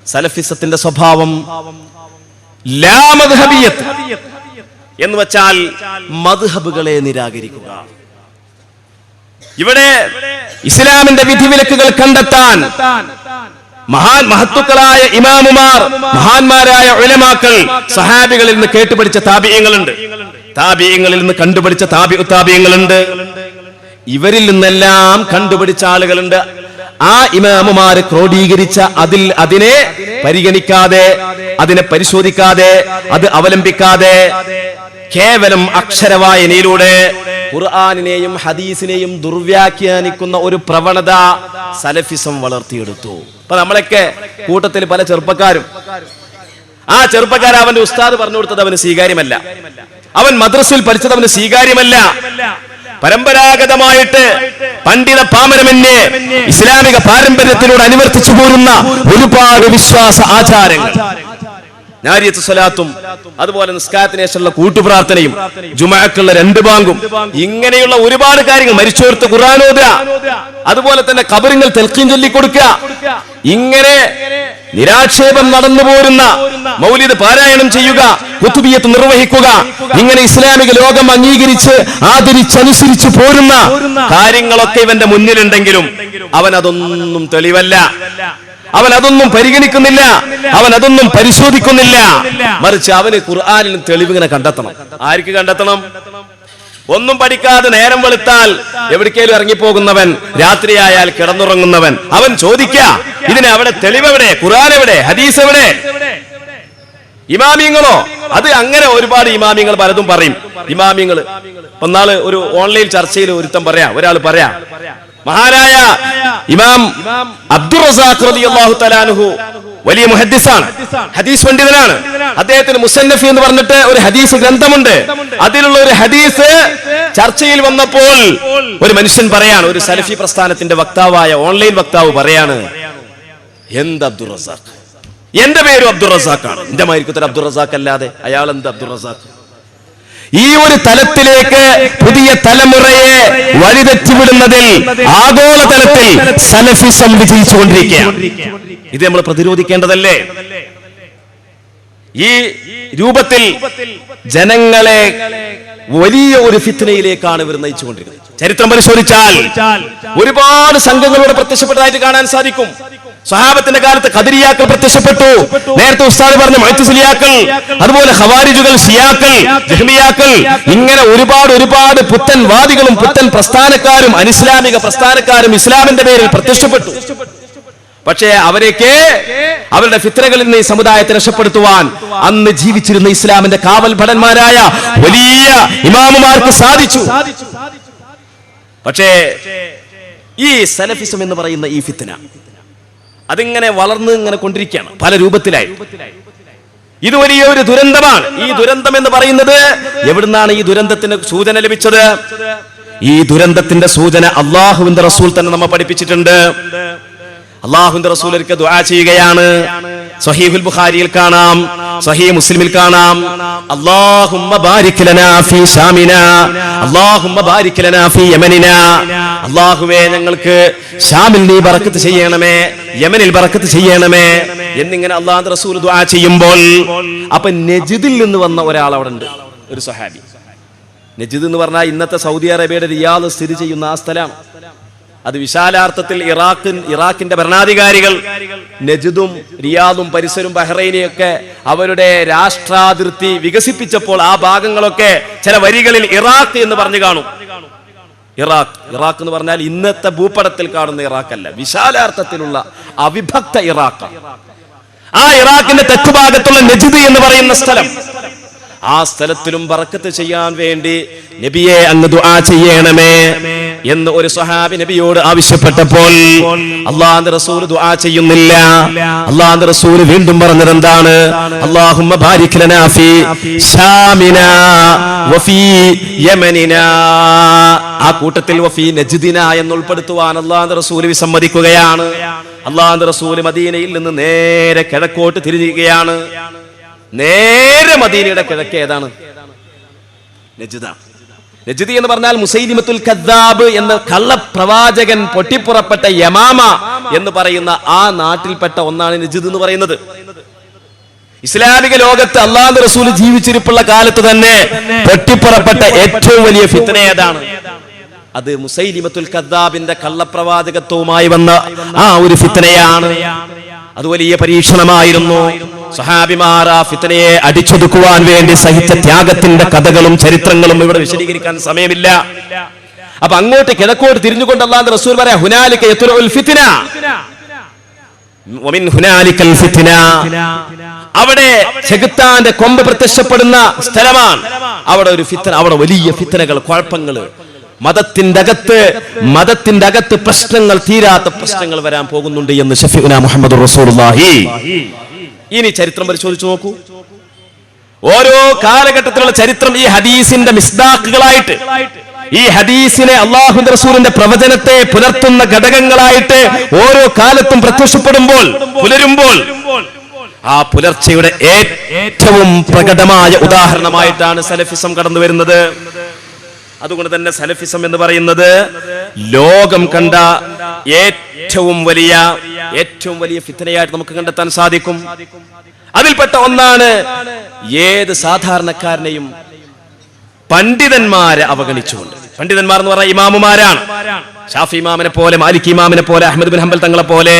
സലഫിസത്തിന്റെ സ്വഭാവം ലാ മദ്ഹബിയ്യത്ത് എന്ന് വെച്ചാൽ മദ്ഹബുകളെ നിരാകരിക്കുക. ഇവിടെ ഇസ്ലാമിന്റെ വിധിവിലക്കുകൾ കണ്ടെത്താൻ മഹത്തുക്കളായ ഇമാമുമാർ, മഹാന്മാരായ ഉലമാക്കൾ, സഹാബികളിൽ നിന്ന് കേട്ടുപഠിച്ച താബിഈങ്ങളുണ്ട്, താബിഈങ്ങളിൽ നിന്ന് കണ്ടുപഠിച്ച താബിഈങ്ങളുണ്ട്, ഇവരിൽ നിന്നെല്ലാം കണ്ടുപിടിച്ച ആളുകളുണ്ട്. ആ ഇമാമുമാര് ക്രോഡീകരിച്ച അതിനെ പരിഗണിക്കാതെ, അതിനെ പരിശോധിക്കാതെ, അത് അവലംബിക്കാതെ കേവലം അക്ഷരവായനയിലൂടെ ഖുർആനിനെയും ഹദീസിനെയും ദുർവ്യാഖ്യാനിക്കുന്ന ഒരു പ്രവണത സലഫിസം വളർത്തിയെടുത്തു. അപ്പൊ നമ്മളൊക്കെ കൂട്ടത്തിൽ പല ചെറുപ്പക്കാരും, ആ ചെറുപ്പക്കാർ അവന്റെ ഉസ്താദ് പറഞ്ഞു കൊടുത്തത് അവന് സ്വീകാര്യമല്ല, അവൻ മദ്രസയിൽ പഠിച്ചത് അവന് സ്വീകാര്യമല്ല. പരമ്പരാഗതമായിട്ട് പണ്ഡിത പാമരമെന്നെ ഇസ്ലാമിക പാരമ്പര്യത്തിലൂടെ അനുവർത്തിച്ചു പോരുന്ന ഒരുപാട് വിശ്വാസ ആചാരങ്ങൾ, നാരിയത്ത് സ്വലാത്തും അതുപോലെ നിസ്കാരത്തിന് ശേഷമുള്ള കൂട്ടുപ്രാർത്ഥനയും ജുമുഅക്കുള്ള 2 ബാങ്കും, ഇങ്ങനെയുള്ള ഒരുപാട് കാര്യങ്ങൾ, മരിച്ചോർത്ത് ഖുർആൻ ഓതുക, അതുപോലെ തന്നെ ഖബറിങ്ങൾ തൽഖീൻ ചൊല്ലി കൊടുക്കുക, ഇങ്ങനെ നിരാക്ഷേപം നടന്നു പോരുന്ന, മൗലിദ് പാരായണം ചെയ്യുക, കുതുബിയത്ത് നിർവഹിക്കുക, ഇങ്ങനെ ഇസ്ലാമിക ലോകം അംഗീകരിച്ച് ആദരിച്ചനുസരിച്ച് പോരുന്ന കാര്യങ്ങളൊക്കെ ഇവന്റെ മുന്നിലുണ്ടെങ്കിലും അവൻ അതൊന്നും തെളിവല്ല, അവൻ അതൊന്നും പരിഗണിക്കുന്നില്ല, അവൻ അതൊന്നും പരിശോധിക്കുന്നില്ല. മറിച്ച് അവന് ഖുർആനിൽ തെളിവിങ്ങനെ കണ്ടെത്തണം. ആർക്ക് കണ്ടെത്തണം? ഒന്നും പഠിക്കാതെ നേരം വെളുത്താൽ എവിടേക്കേലും ഇറങ്ങിപ്പോകുന്നവൻ, രാത്രിയായാൽ കിടന്നുറങ്ങുന്നവൻ, അവൻ ചോദിക്ക, ഇതിന് അവിടെ തെളിവെവിടെ? ഖുർആൻ എവിടെ? ഹദീസ് എവിടെ? ഇമാമിങ്ങളോ? അത് അങ്ങനെ ഒരുപാട് ഇമാമിങ്ങൾ പലതും പറയും. ഇമാമിങ്ങൾ ഒന്നാള് ഒരു ഓൺലൈൻ ചർച്ചയിൽ ഒരാൾ പറയാ, മഹാനായ ഇമാം അബ്ദുർ റസാഖ് റളിയല്ലാഹു തആല അൻഹു വലിയ മുഹദ്ദിസാണ്, ഹദീസ് പണ്ഡിതനാണ്. അദ്ദേഹത്തിന് മുസന്നഫ് എന്ന് പറഞ്ഞിട്ട് ഒരു ഹദീസ് ഗ്രന്ഥമുണ്ട്. അതിലുള്ള ഒരു ഹദീസ് ചർച്ചയിൽ വന്നപ്പോൾ ഒരു മനുഷ്യൻ പറയാണ്, ഒരു സലഫി പ്രസ്ഥാനത്തിന്റെ വക്താവായ ഓൺലൈൻ വക്താവ് പറയാണ്, എന്ത് അബ്ദുർ റസാഖ്, എന്റെ പേരും അബ്ദുർ റസാഖാണ്, എന്റെ മായിരിക്കത്തൊരു അബ്ദുർ റസാഖ് അല്ലാതെ അയാൾ എന്ത് അബ്ദുർ റസാഖ്? ഈ ഒരു തലത്തിലേക്ക് പുതിയ തലമുറയെ വഴിതെറ്റിവിടുന്നതിൽ ആഗോളതലത്തിൽ സലഫിസം വിജയിച്ചുകൊണ്ടിരിക്കുകയാണ്. ഇത് നമ്മൾ പ്രതിരോധിക്കേണ്ടതല്ലേ? ഈ രൂപത്തിൽ ജനങ്ങളെ വലിയ ഒരു ഫിത്നയിലേക്കാണ് ഇവർ നയിച്ചുകൊണ്ടിരിക്കുന്നത്. ചരിത്രം പരിശോധിച്ചാൽ ഒരുപാട് സംഘങ്ങളോട് പ്രത്യക്ഷപ്പെട്ടതായിട്ട് കാണാൻ സാധിക്കും. സ്വഹാബത്തിന്റെ കാലത്ത് ഖദരിയാക്കൾ പ്രത്യക്ഷപ്പെട്ടു, നേരത്തെ ഉസ്താദ് പറഞ്ഞ മുഅ്തസിലിയാക്കൾ, അതുപോലെ ഖവാരിജുകൾ, ശിയാക്കൾ, ജഹ്മിയാക്കൾ, ഇങ്ങനെ ഒരുപാട് പുത്തൻ വാദികളും പുത്തൻ പ്രസ്ഥാനക്കാരും അനിസ്ലാമിക പ്രസ്ഥാനക്കാരും ഇസ്ലാമിന്റെ പേരിൽ പ്രത്യക്ഷപ്പെട്ടു. പക്ഷേ അവരൊക്കെ അവരുടെ ഫിത്നകളിൽ നിന്ന് ഈ സമുദായത്തെ രക്ഷപ്പെടുത്തുവാൻ അന്ന് ജീവിച്ചിരുന്ന ഇസ്ലാമിന്റെ കാവൽ ഭടന്മാരായ വലിയ ഇമാമുമാർക്ക് സാധിച്ചു. പക്ഷേ ഈ സലഫിസം എന്ന് പറയുന്ന ഈ ഫിത്ന അതിങ്ങനെ വളർന്ന് ഇങ്ങനെ കൊണ്ടിരിക്കുകയാണ് പല രൂപത്തിലായി. ഇത് വലിയൊരു ദുരന്തമാണ്. ഈ ദുരന്തം എന്ന് പറയുന്നത് എവിടുന്നാണ് ഈ ദുരന്തത്തിന് സൂചന ലഭിച്ചത്? ഈ ദുരന്തത്തിന്റെ സൂചന അള്ളാഹുവിന്റെ റസൂൽ തന്നെ നമ്മെ പഠിപ്പിച്ചിട്ടുണ്ട്. അള്ളാഹുവിന്റെ റസൂൽ ഒരിക്കൽ ദുആ ചെയ്യുകയാണ്. സ്വഹീഹുൽ ബുഖാരിയിൽ കാണാം, സഹീഹ് മുസ്ലിമിൽ കാണാം, അല്ലാഹുമ്മ ബാരിക് ലനാ ഫീ ശാമിനാ, അല്ലാഹുമ്മ ബാരിക് ലനാ ഫീ യമനിനാ. അല്ലാഹുവേ ഞങ്ങൾക്ക് ശാമിൽ നീ ബറക്കത്ത് ചെയ്യണമേ, യമനിൽ ബറക്കത്ത് ചെയ്യണമേ എന്നിങ്ങനെ അല്ലാഹുവിന്റെ റസൂൽ ദുആ ചെയ്യുമ്പോൾ, അപ്പൊ നജ്ദിൽ നിന്ന് വന്ന ഒരാൾ അവിടെ ഉണ്ട്, ഒരു സ്വഹാബി. നജ്ദ് എന്ന് പറഞ്ഞാൽ ഇന്നത്തെ സൗദി അറേബ്യയുടെ റിയാദ് സ്ഥിതി ചെയ്യുന്ന ആ സ്ഥലമാണ്. അത് വിശാലാർത്ഥത്തിൽ ഇറാഖിന്റെ ഭരണാധികാരികൾ നജ്ദും റിയാദും പരിസരവും ബഹ്റൈനെയൊക്കെ അവരുടെ രാഷ്ട്രാതിർത്തി വികസിപ്പിച്ചപ്പോൾ ആ ഭാഗങ്ങളൊക്കെ ചില വരികളിൽ ഇറാഖ് എന്ന് പറഞ്ഞു കാണും. ഇറാഖ് എന്ന് പറഞ്ഞാൽ ഇന്നത്തെ ഭൂപടത്തിൽ കാണുന്ന ഇറാഖല്ല, വിശാലാർത്ഥത്തിലുള്ള അവിഭക്ത ഇറാഖ്. ആ ഇറാഖിന്റെ തെക്കുഭാഗത്തുള്ള നജ്ദ് എന്ന് പറയുന്ന സ്ഥലം, ആ സ്ഥലത്തിലും ബറക്കത്ത് ചെയ്യാൻ വേണ്ടി നബിയെ അങ്ങ് ദുആ ചെയ്യണമേ എന്ന് ഒരു സ്വഹാബി നബിയോട് ആവശ്യപ്പെട്ടപ്പോൾ അല്ലാഹുവിന്റെ റസൂൽ ദുആ ചെയ്യുന്നില്ല. അല്ലാഹുവിന്റെ റസൂൽ വീണ്ടും പറഞ്ഞത് എന്താണ്? അല്ലാഹുമ്മ ബാരിക് ലനാ ഫീ ശാമിനാ വഫീ യമനിനാ. ആ കൂട്ടത്തിൽ വഫീ നജ്ദിനാ എന്ന് ഉൾപ്പെടുത്തുവാൻ അല്ലാഹുവിന്റെ റസൂൽ വിസമ്മതിക്കുകയാണ്. അല്ലാഹുവിന്റെ റസൂൽ മദീനയിൽ നിന്ന് നേരെ കിഴക്കോട്ട് തിരിയുകയാണ്. നേരെ മദീനയുടെ കിഴക്ക് ഏതാണ്? നജ്ദാണ്. നജ്ദി എന്ന് പറഞ്ഞാൽ മുസൈലിമത്തുൽ കദ്ദാബ് എന്ന കള്ളപ്രവാചകൻ പൊട്ടിപ്പുറപ്പെട്ട യമാമ എന്ന് പറയുന്ന ആ നാട്ടിൽപ്പെട്ട ഒന്നാണ് നജ്ദ് എന്ന് പറയുന്നത്. ഇസ്ലാമിക ലോകത്ത് അല്ലാഹുവിന്റെ റസൂൽ ജീവിച്ചിരിപ്പുള്ള കാലത്ത് തന്നെ പൊട്ടിപ്പുറപ്പെട്ട ഏറ്റവും വലിയ ഫിത്ന ഏതാണ്? അത് മുസൈലിമത്തുൽ കദ്ദാബിന്റെ കള്ളപ്രവാചകത്വവുമായി വന്ന ആ ഒരു ഫിത്നയാണ്. അത് വലിയ പരീക്ഷണമായിരുന്നു. സഹാബിമാർ ആ ഫിത്നയെ അടിച്ചൊതുക്കുവാൻ വേണ്ടി സഹിച്ച ത്യാഗത്തിന്റെ കഥകളും ചരിത്രങ്ങളും ഇവിടെ വിശദീകരിക്കാൻ സമയമില്ല. അപ്പൊ അങ്ങോട്ട് കിഴക്കോട്ട് തിരിഞ്ഞുകൊണ്ട് അല്ലാഹുവിന്റെ റസൂൽ പറയാ, ഹുനാലിക യത്ലുൽ ഫിത്ന വമിൻ ഹുനാലികൽ ഫിത്ന. അവിടെ ചെകുത്താന്റെ കൊമ്പ് പ്രത്യക്ഷപ്പെടുന്ന സ്ഥലമാണ്. അവിടെ ഒരു ഫിത്ന, അവിടെ വലിയ ഫിത്നകൾ, കുഴപ്പങ്ങൾ, മതത്തിന്റെ അകത്ത് പ്രശ്നങ്ങൾ, തീരാത്ത പ്രശ്നങ്ങൾ വരാൻ പോകുന്നുണ്ട് എന്ന് ഷഫീഉനാ മുഹമ്മദുർ റസൂലുള്ളാഹി. ഇനി ചരിത്രം പരിശോധിച്ചു നോക്കൂ. ഓരോ കാലഘട്ടത്തിലുള്ള ചരിത്രം ഈ ഹദീസിന്റെ മിസ്ദാഖുകളായിട്ട്, ഈ ഹദീസിനെ അല്ലാഹുവിന്റെ റസൂലിന്റെ പ്രവചനത്തെ പുലർത്തുന്ന ഘടകങ്ങളായിട്ട് ഓരോ കാലത്തും പ്രത്യക്ഷപ്പെടുമ്പോൾ, പുലരുമ്പോൾ, ആ പുലർച്ചയുടെ ഏറ്റവും പ്രകടമായ ഉദാഹരണമായിട്ടാണ് സലഫിസം കടന്നു വരുന്നത്. അതുകൊണ്ട് തന്നെ സലഫിസം എന്ന് പറയുന്നത് ലോകം കണ്ട ഏറ്റവും വലിയ ഫിത്നയായിട്ട് നമുക്ക് കണ്ടെത്താൻ സാധിക്കും. അതിൽപ്പെട്ട ഒന്നാണ് ഏത് സാധാരണക്കാരനെയും പണ്ഡിതന്മാരെ അവഗണിച്ചുകൊണ്ട്. പണ്ഡിതന്മാർ എന്ന് പറഞ്ഞാൽ ഇമാമുമാരാണ്. ഷാഫി ഇമാമിനെ പോലെ, മാലിക് ഇമാമിനെ പോലെ, അഹ്മദ് ബിൻ ഹംബൽ തങ്ങളെ പോലെ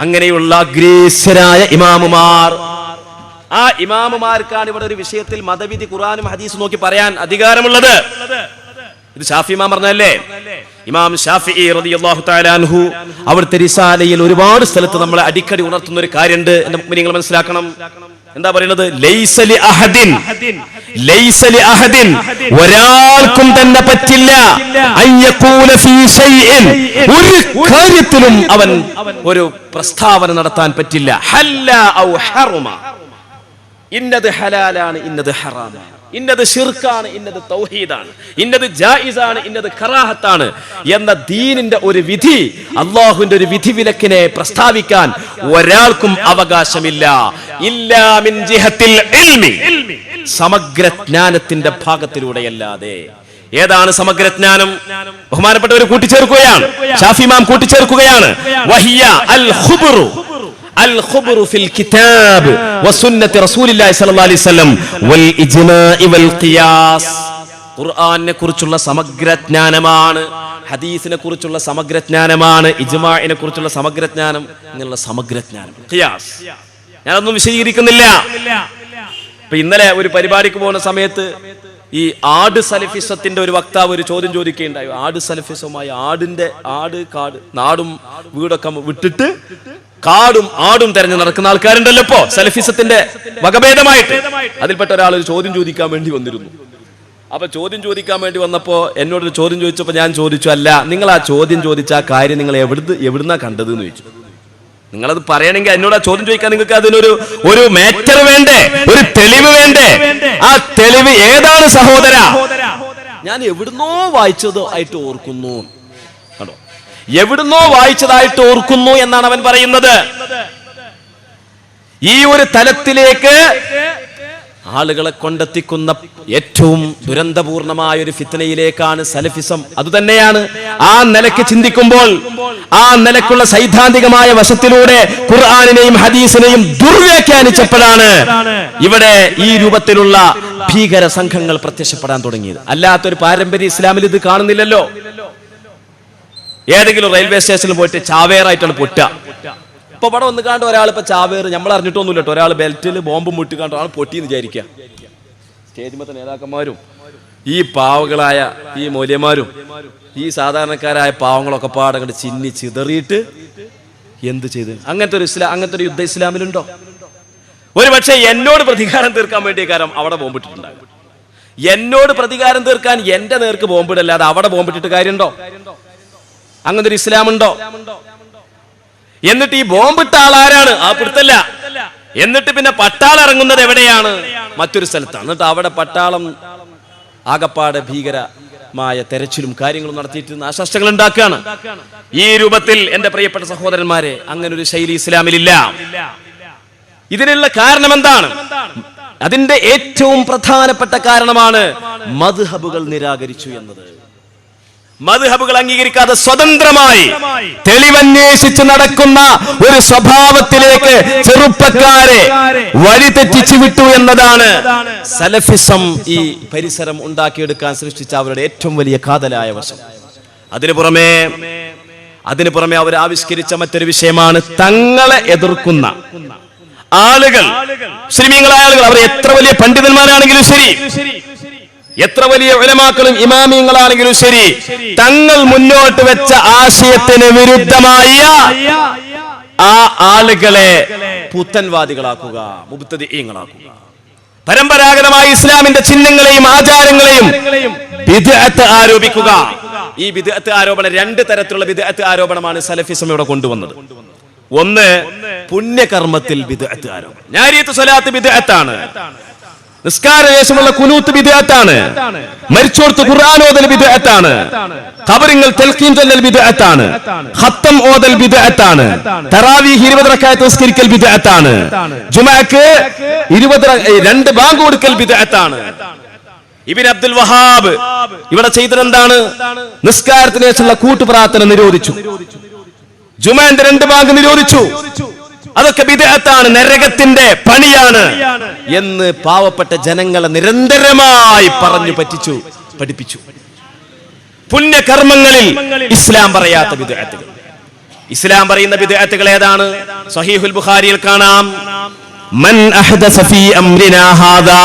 അങ്ങനെയുള്ള അഗ്രേസരായ ഇമാമുമാർ. ആ ഇമാമുമാർക്കാണ് ഇവിടെ ഒരു വിഷയത്തിൽ മതവിധി ഖുർആനും ഹദീസും നോക്കി പറയാൻ അധികാരമുള്ളത്. ഇത് ഷാഫി ഇമാം പറഞ്ഞല്ലേ. ഇമാം ഷാഫിഈ റളിയല്ലാഹു തആല അൻഹു അവിടുത്തെ റിസാലയിൽ ഒരുപാട് സ്ഥലത്ത് നമ്മളെ അടിക്കടി ഉണർത്തുന്ന ഒരു കാര്യമുണ്ട്. എന്റെ മുഅ്മിനീങ്ങൾ മനസ്സിലാക്കണം. എന്താ പറയുന്നത്? ലൈസ ലി അഹദിൻ, ഒരാൾക്കും തന്നെ പറ്റില്ല അയ്യഖൂല ഫീ ഷൈഇൻ, ഒരു കാര്യത്തിലും അവൻ ഒരു പ്രസ്താവന നടത്താൻ പറ്റില്ല. ഹല്ല ഔ ഹറമ, ഇന്നത് ഹലാലാണ്, ഇന്നത് ഹറാമാണ്, ഇന്നത് ശിർക്കാണ്, ഇന്നത് തൗഹീദാണ്, ഇന്നത് ജായിസാണ്, ഇന്നത് കറാഹത്താണ് എന്ന ദീനിന്റെ ഒരു വിധി, അല്ലാഹുവിന്റെ ഒരു വിധിവിലക്കിനെ പ്രസ്താവിക്കാൻ ഒരാൾക്കും അവകാശമില്ല. ഇല്ലാ മിൻ ജിഹത്തിൽ ഇൽമി, സമഗ്ര ജ്ഞാനത്തിന്റെ ഭാഗത്തിലൂടെയല്ലാതെ. ഏതാണ് സമഗ്ര ജ്ഞാനം? ബഹുമാനപ്പെട്ടവർ കൂട്ടിച്ചേർക്കുകയാണ്, ഷാഫി ഇമാം കൂട്ടിച്ചേർക്കുകയാണ്. വഹിയ അൽ ഖുബ്റു, الخبر في الكتاب وسنة رسول الله صلى الله عليه وسلم والإجماع والقياس. ഖുർആനെ കുറിച്ചുള്ള സമഗ്രജ്ഞാനമാണ്, ഹദീസിനെ കുറിച്ചുള്ള സമഗ്രജ്ഞാനമാണ്, ഇജ്മാഇനെ കുറിച്ചുള്ള സമഗ്രജ്ഞാനം, ഇങ്ങനെയുള്ള സമഗ്രജ്ഞാനം. ഖിയാസ് ഞാനൊന്നും വിശദീകരിക്കുന്നില്ല. ഇപ്പൊ ഇന്നലെ ഒരു പരിപാടിക്ക് പോകുന്ന സമയത്ത് ഈ ആട് സലഫിസത്തിന്റെ ഒരു വക്താവ് ഒരു ചോദ്യം ചോദിക്കുകയുണ്ടായി. ആട് സലഫിസവുമായി കാട് നാടും വീടൊക്കെ വിട്ടിട്ട് കാടും ആടും തെരഞ്ഞു നടക്കുന്ന ആൾക്കാരുണ്ടല്ലോ ഇപ്പോ സലഫിസത്തിന്റെ വകഭേദമായിട്ട്. അതിൽപ്പെട്ട ഒരാൾ ഒരു ചോദ്യം ചോദിക്കാൻ വേണ്ടി വന്നിരുന്നു. അപ്പൊ ചോദ്യം ചോദിക്കാൻ വേണ്ടി വന്നപ്പോ എന്നോടൊരു ചോദ്യം ചോദിച്ചപ്പോ ഞാൻ ചോദിച്ചു, അല്ല, നിങ്ങൾ ആ ചോദ്യം ചോദിച്ച ആ കാര്യം നിങ്ങൾ എവിടുന്നാ കണ്ടത് എന്ന് ചോദിച്ചു. നിങ്ങളത് പറയണമെങ്കിൽ എന്നോട് ആ ചോദ്യം ചോദിക്കാൻ നിങ്ങൾക്ക് അതിനൊരു മാറ്റർ വേണ്ടേ, ഒരു തെളിവ് വേണ്ടേ? ആ തെളിവ് ഏതാണ് സഹോദര? ഞാൻ എവിടുന്നോ വായിച്ചതോ ആയിട്ട് ഓർക്കുന്നു. കണ്ടോ, എവിടുന്നോ വായിച്ചതായിട്ട് ഓർക്കുന്നു എന്നാണ് അവൻ പറയുന്നത്. ഈ ഒരു തലത്തിലേക്ക് ആളുകളെ കൊണ്ടെത്തിക്കുന്ന ഏറ്റവും ദുരന്തപൂർണമായ ഒരു ഫിത്നയിലേക്കാണ് സലഫിസം. അതുതന്നെയാണ് ആ നിലയ്ക്ക് ചിന്തിക്കുമ്പോൾ, ആ നിലക്കുള്ള സൈദ്ധാന്തികമായ വശത്തിലൂടെ ഖുർആനിനെയും ഹദീസിനെയും ദുർവ്യാഖ്യാനിച്ചപ്പോഴാണ് ഇവിടെ ഈ രൂപത്തിലുള്ള ഭീകര സംഘങ്ങൾ പ്രത്യക്ഷപ്പെടാൻ തുടങ്ങിയത്. അല്ലാത്തൊരു പാരമ്പര്യ ഇസ്ലാമിൽ ഇത് കാണുന്നില്ലല്ലോ. ഏതെങ്കിലും റെയിൽവേ സ്റ്റേഷനിൽ പോയിട്ട് ചാവേറായിട്ടാണ് പൊട്ടുക. ഇപ്പൊ ഇവിടെ ഒന്ന് കണ്ട് ഒരാൾ ഇപ്പൊ ചാവേറ് നമ്മൾ അറിഞ്ഞിട്ടൊന്നുമില്ല കേട്ടോ, ഒരാൾ ബെൽറ്റിൽ ബോംബ് മുട്ടി കണ്ടോ ആൾ പൊട്ടിയെന്ന് വിചാരിക്കുക. സ്റ്റേജിമത്തെ നേതാക്കന്മാരും ഈ പാവങ്ങളായ ഈ മൂല്യന്മാരും ഈ സാധാരണക്കാരായ പാവങ്ങളൊക്കെ പാടങ്ങട്ട് ചിന്നി ചിതറിയിട്ട് എന്ത് ചെയ്ത്? അങ്ങനത്തെ ഒരു യുദ്ധ ഇസ്ലാമിലുണ്ടോ? ഒരു പക്ഷേ എന്നോട് പ്രതികാരം തീർക്കാൻ വേണ്ടിയ കാര്യം അവിടെ ബോംബിട്ടിട്ടുണ്ടാകും. എന്നോട് പ്രതികാരം തീർക്കാൻ എന്റെ നേർക്ക് ബോംബിടല്ലാതെ അവിടെ ബോംബിട്ടിട്ട് കാര്യമുണ്ടോ? അങ്ങനത്തെ ഒരു ഇസ്ലാമുണ്ടോ? എന്നിട്ട് ഈ ബോംബിട്ട ആളാരാണ്? ആ പിടുത്തല്ല. എന്നിട്ട് പിന്നെ പട്ടാളം ഇറങ്ങുന്നത് എവിടെയാണ്? മറ്റൊരു സ്ഥലത്താണ്. എന്നിട്ട് അവിടെ പട്ടാളം ആകപ്പാടെ ഭീകരമായ തെരച്ചിലും കാര്യങ്ങളും നടത്തിയിട്ട് നാശനഷ്ടങ്ങൾ ഉണ്ടാക്കുകയാണ്. ഈ രൂപത്തിൽ എന്റെ പ്രിയപ്പെട്ട സഹോദരന്മാരെ, അങ്ങനെ ഒരു ശൈലി ഇസ്ലാമിലില്ല. ഇതിനുള്ള കാരണം എന്താണ്? അതിന്റെ ഏറ്റവും പ്രധാനപ്പെട്ട കാരണമാണ് മദ്ഹബുകൾ നിരാകരിച്ചു എന്നത്. മദ്ഹബുകൾ അംഗീകരിക്കാതെ സ്വതന്ത്രമായി തെളിവന്വേഷിച്ച് നടക്കുന്ന ഒരു സ്വഭാവത്തിലേക്ക് ചെറുപ്പക്കാരെ വഴിതെറ്റിച്ചു വിട്ടു എന്നതാണ് സലഫിസം ഈ പരിസരം ഉണ്ടാക്കിയെടുക്കാൻ സൃഷ്ടിച്ച അവരുടെ ഏറ്റവും വലിയ കാതലായ വശം. അതിനു പുറമെ അവർ ആവിഷ്കരിച്ച മറ്റൊരു വിഷയമാണ് തങ്ങളെ എതിർക്കുന്ന ആളുകൾ, മുസ്ലിമീങ്ങളായ ആളുകൾ, അവർ എത്ര വലിയ പണ്ഡിതന്മാരാണെങ്കിലും ശരി, എത്ര വലിയ ഉലമാക്കളും ഇമാമിയങ്ങളാണെങ്കിലും ശരി, തങ്ങൾ മുന്നോട്ട് വെച്ച ആശയത്തിന് വിരുദ്ധമായ ആ ആളുകളെ പുത്തൻവാദികളാക്കുക, മുബ്തദിഈങ്ങളാക്കുക. പരമ്പരാഗതമായ ഇസ്ലാമിന്റെ ചിഹ്നങ്ങളെയും ആചാരങ്ങളെയും ബിദ്അത്ത് ആരോപിക്കുക. ഈ ബിദ്അത്ത് ആരോപണം, രണ്ട് തരത്തിലുള്ള ബിദ്അത്ത് ആരോപണമാണ് സലഫിസം ഇവിടെ കൊണ്ടുവന്നത്. ഒന്ന്, പുണ്യകർമ്മത്തിൽ ബിദ്അത്ത് ആരോപണം. ഞാരിയത്ത് സ്വലാത്ത് ബിദ്അത്താണ്, നിസ്കാരശേഷമുള്ള ഖുനൂത്ത് ബിദ്അത്താണ്, മരിച്ചോർത്ത് ഖുർആൻ ഓതൽ ബിദ്അത്താണ്, ഖബറിൽ തൽഖീൻ ചൊല്ലൽ ബിദ്അത്താണ്, ഖത്തം ഓതൽ ബിദ്അത്താണ്, തറാവീഹ് 20 റക്അത്ത് നിസ്കരിക്കൽ ബിദ്അത്താണ്, ജുമഅക്ക് 2 ബാങ്ക് കൊടുക്കൽ ബിദ്അത്താണ്. ഇബ്നു അബ്ദുൽ വഹാബ് ഇവിടെ ചെയ്തത് എന്താണ്? നിസ്കാരത്തിന് ശേഷമുള്ള കൂട്ടുപ്രാർത്ഥന നിരോധിച്ചു, ജുമഅന്റെ 2 ബാങ്ക് നിരോധിച്ചു. അതൊക്കെ ബിദ്അത്താണ്, നരകത്തിന്റെ പണിയാണ് എന്ന് പാവപ്പെട്ട ജനങ്ങളെ നിരന്തരമായി പറഞ്ഞു പഠിപ്പിച്ചു. പുണ്യകർമ്മങ്ങളിൽ ഇസ്ലാം പറയാത്ത ബിദ്അത്തുകൾ. ഇസ്ലാം പറയുന്ന ബിദ്അത്തുകൾ ഏതാണ്? സ്വഹീഹുൽ ബുഖാരിയിൽ കാണാം, മൻ അഹ്ദസ ഫീ അംരിനാ ഹാദാ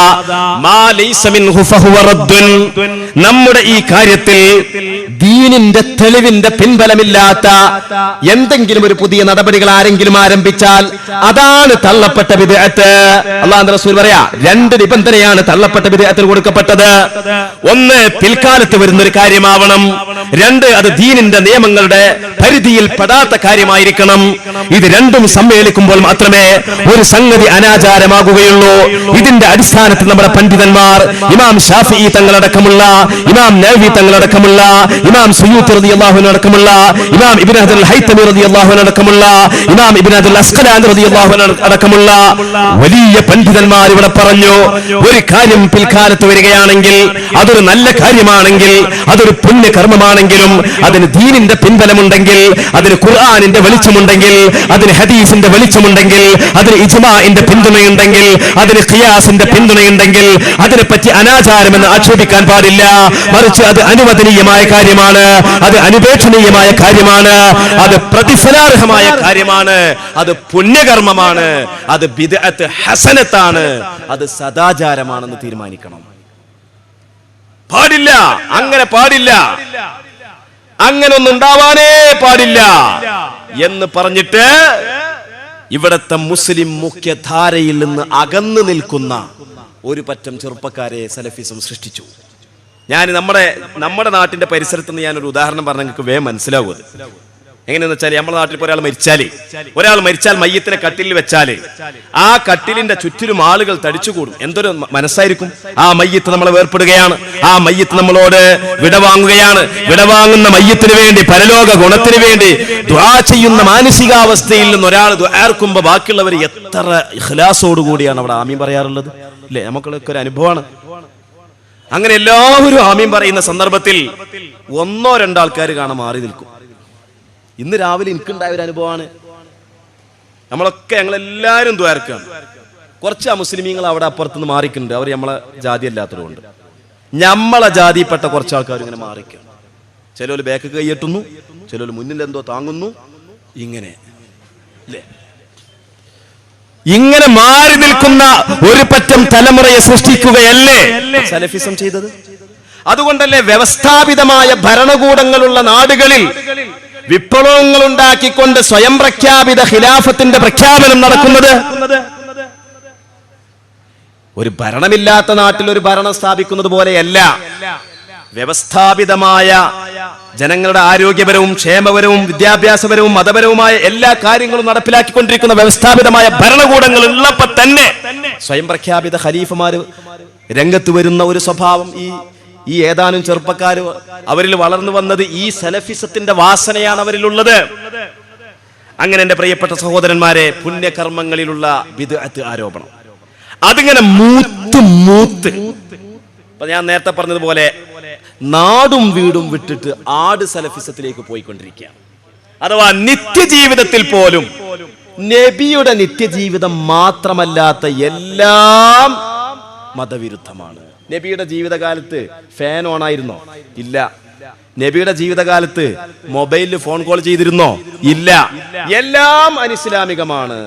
മാ ലൈസ മിൻഹു ഫഹുവ റദ്ദുൻ. നമ്മുടെ ഈ കാര്യത്തിൽ ദീനിന്റെ തെളിവിന്റെ പിൻബലമില്ലാത്ത എന്തെങ്കിലും ഒരു പുതിയ നടപടികൾ ആരെങ്കിലും ആരംഭിച്ചാൽ അതാണ് തള്ളപ്പെട്ട ബിദ്അത്ത്. അല്ലാഹുവിന്റെ റസൂൽ പറയാ, 2 നിബന്ധനയാണ് തള്ളപ്പെട്ട ബിദ്അത്തിന് കൊടുക്കപ്പെട്ടത്. ഒന്ന്, പിൽക്കാലത്ത് വരുന്ന ഒരു കാര്യമാവണം. 2, അത് ദീനിന്റെ നിയമങ്ങളുടെ പരിധിയിൽ പെടാത്ത കാര്യമായിരിക്കണം. ഇത് രണ്ടും സമ്മേളിക്കുമ്പോൾ മാത്രമേ ഒരു സംഗതി അനാചാരമാകുകയുള്ളൂ. ഇതിന്റെ അടിസ്ഥാനത്തിൽ നമ്മുടെ പണ്ഡിതന്മാർ, ഇമാം ഷാഫിഈ തങ്ങളടക്കമുള്ള, ഇമാം നവവി തങ്ങളടക്കമുള്ള, ഇമാം സുയൂത്തി റളിയല്ലാഹു അൻഹു അടക്കമുള്ള, ഇമാം ഇബ്നു ഹജർ അൽ ഹൈതമി റളിയല്ലാഹു അൻഹു അടക്കമുള്ള, ഇമാം ഇബ്നു ഹജർ അൽ അസ്ഖലാനി റളിയല്ലാഹു അൻഹു അടക്കമുള്ള വലിയ പണ്ഡിതന്മാർ ഇവിടെ പറഞ്ഞു, ഒരു കാര്യം പിൽക്കാലത്ത് വരികയാണെങ്കിൽ, അതൊരു നല്ല കാര്യമാണെങ്കിൽ, അതൊരു പുണ്യകർമ്മമാണെങ്കിലും, അതിന് ദീനിന്റെ പിൻബലമുണ്ടെങ്കിൽ, അതിന് ഖുർആനിന്റെ വെളിച്ചമുണ്ടെങ്കിൽ, അതിന് ഹദീസിന്റെ വെളിച്ചമുണ്ടെങ്കിൽ, അതിന് ഇജ്മാഇന്റെ പിന്തുണയുണ്ടെങ്കിൽ, അതിന് ഖിയാസിന്റെ പിന്തുണയുണ്ടെങ്കിൽ, അതിനെപ്പറ്റി അനാചാരമെന്ന് ആക്ഷേപിക്കാൻ പാടില്ല. മറിച്ച് അത് അനുവദനീയമായ കാര്യമാണ്, അത് അനുപേക്ഷണീയമായ കാര്യമാണ്, അത് പ്രതിഫലാർഹമായ കാര്യമാണ്, അത് പുണ്യകർമ്മമാണ്, അത് ബിദ്അത്ത് ഹസനത്താണ്, അത് സദാചാരമാണെന്ന് തീരുമാനിക്കണം. പാടില്ല, അങ്ങനെ പാടില്ല, അങ്ങനെ ഒന്നും ഉണ്ടാവാനേ പാടില്ല എന്ന് പറഞ്ഞിട്ട് ഇവിടത്തെ മുസ്ലിം മുഖ്യധാരയിൽ നിന്ന് അകന്നു നിൽക്കുന്ന ഒരു പറ്റം ചെറുപ്പക്കാരെ സലഫിസം സൃഷ്ടിച്ചു. ഞാൻ നമ്മുടെ നാട്ടിന്റെ പരിസരത്ത് നിന്ന് ഞാനൊരു ഉദാഹരണം പറഞ്ഞാൽ നിങ്ങൾക്ക് വേഗം മനസ്സിലാവും. എങ്ങനെയെന്ന് വെച്ചാൽ നമ്മുടെ നാട്ടിൽ ഒരാൾ മരിച്ചാൽ മയ്യത്തിനെ കട്ടിലിൽ വെച്ചാൽ ആ കട്ടിലിന്റെ ചുറ്റിലും ആളുകൾ തടിച്ചുകൂടും. എന്തൊരു മനസ്സായിരിക്കും. ആ മയ്യത്ത് നമ്മളെ വേർപ്പെടുകയാണ്, ആ മയ്യത്ത് നമ്മളോട് വിടവാങ്ങുകയാണ്. വിടവാങ്ങുന്ന മയ്യത്തിന് വേണ്ടി, പരലോക ഗുണത്തിന് വേണ്ടി ദുആ ചെയ്യുന്ന മാനസികാവസ്ഥയിൽ നിന്ന് ഒരാൾ ദുആർക്കുമ്പോൾ ബാക്കിയുള്ളവർ എത്ര ഇഖ്ലാസോടുകൂടിയാണ് അവിടെ ആമീൻ പറയാറുള്ളത് അല്ലേ? നമുക്കൊക്കെ ഒരു അനുഭവമാണ്. അങ്ങനെ എല്ലാവരും ആമീൻ പറയുന്ന സന്ദർഭത്തിൽ ഒന്നോ രണ്ടോ ആൾക്കാർ കാണാൻ മാറി നിൽക്കും. ഇന്ന് രാവിലെ എനിക്കുണ്ടായ ഒരു അനുഭവമാണ്. ഞങ്ങളെല്ലാവരും ദ്വാരക്കാണ്. കുറച്ച് മുസ്ലിമീങ്ങൾ അവിടെ അപ്പുറത്തുനിന്ന് മാറിക്കുന്നുണ്ട്. അവർ നമ്മളെ ജാതി അല്ലാത്തതുകൊണ്ട് നമ്മളെ ജാതിപ്പെട്ട കുറച്ച് ആൾക്കാർ ഇങ്ങനെ മാറിക്കാണ്. ചിലർ ബാക്ക് കൈയ്യെട്ടുന്നു, ചിലർ മുന്നിൽ എന്തോ താങ്ങുന്നു. ഇങ്ങനെ മാറി നിൽക്കുന്ന ഒരു പറ്റം തലമുറയെ സൃഷ്ടിക്കുകയല്ലേ സലഫിസം ചെയ്തത്? അതുകൊണ്ടല്ലേ വ്യവസ്ഥാപിതമായ ഭരണകൂടങ്ങളുള്ള നാടുകളിൽ വിപ്ലവങ്ങൾ ഉണ്ടാക്കിക്കൊണ്ട് സ്വയം പ്രഖ്യാപിത ഖിലാഫത്തിന്റെ പ്രഖ്യാപനം നടക്കുന്നത്? ഒരു ഭരണമില്ലാത്ത നാട്ടിൽ ഒരു ഭരണം സ്ഥാപിക്കുന്നത് പോലെയല്ല. വ്യവസ്ഥാപിതമായ ജനങ്ങളുടെ ആരോഗ്യപരവും ക്ഷേമപരവും വിദ്യാഭ്യാസപരവും മതപരവുമായ എല്ലാ കാര്യങ്ങളും നടപ്പിലാക്കിക്കൊണ്ടിരിക്കുന്ന വ്യവസ്ഥാപിതമായ ഭരണകൂടങ്ങൾ ഉള്ളപ്പോൾ തന്നെ സ്വയം പ്രഖ്യാപിത ഖലീഫമാര് രംഗത്ത് വരുന്ന ഒരു സ്വഭാവം ഈ ഏതാനും ചെറുപ്പക്കാർ അവരിൽ വളർന്നു വന്നത് ഈ സലഫിസത്തിന്റെ വാസനയാണ് അവരിലുള്ളത്. അങ്ങനെ എന്റെ പ്രിയപ്പെട്ട സഹോദരന്മാരെ, പുണ്യകർമ്മങ്ങളിലുള്ള ബിദ്അത്ത് ആരോപണം അതിങ്ങനെ മൂത്ത് ഞാൻ നേരത്തെ പറഞ്ഞതുപോലെ നാടും വീടും വിട്ടിട്ട് ആട് സലഫിസത്തിലേക്ക് പോയിക്കൊണ്ടിരിക്കുകയാണ്. അഥവാ നിത്യജീവിതത്തിൽ പോലും നബിയുടെ നിത്യജീവിതം മാത്രമല്ലാത്ത എല്ലാം മതവിരുദ്ധമാണ്. നബിയുടെ ജീവിതകാലത്ത് ഫാൻ ഓൺ ആയിരുന്നോ? ഇല്ല. നബിയുടെ ജീവിതകാലത്ത് മൊബൈലിൽ ഫോൺ കോൾ ചെയ്തിരുന്നോ? ഇല്ല. എല്ലാം അനിസ്ലാമികമാണ്.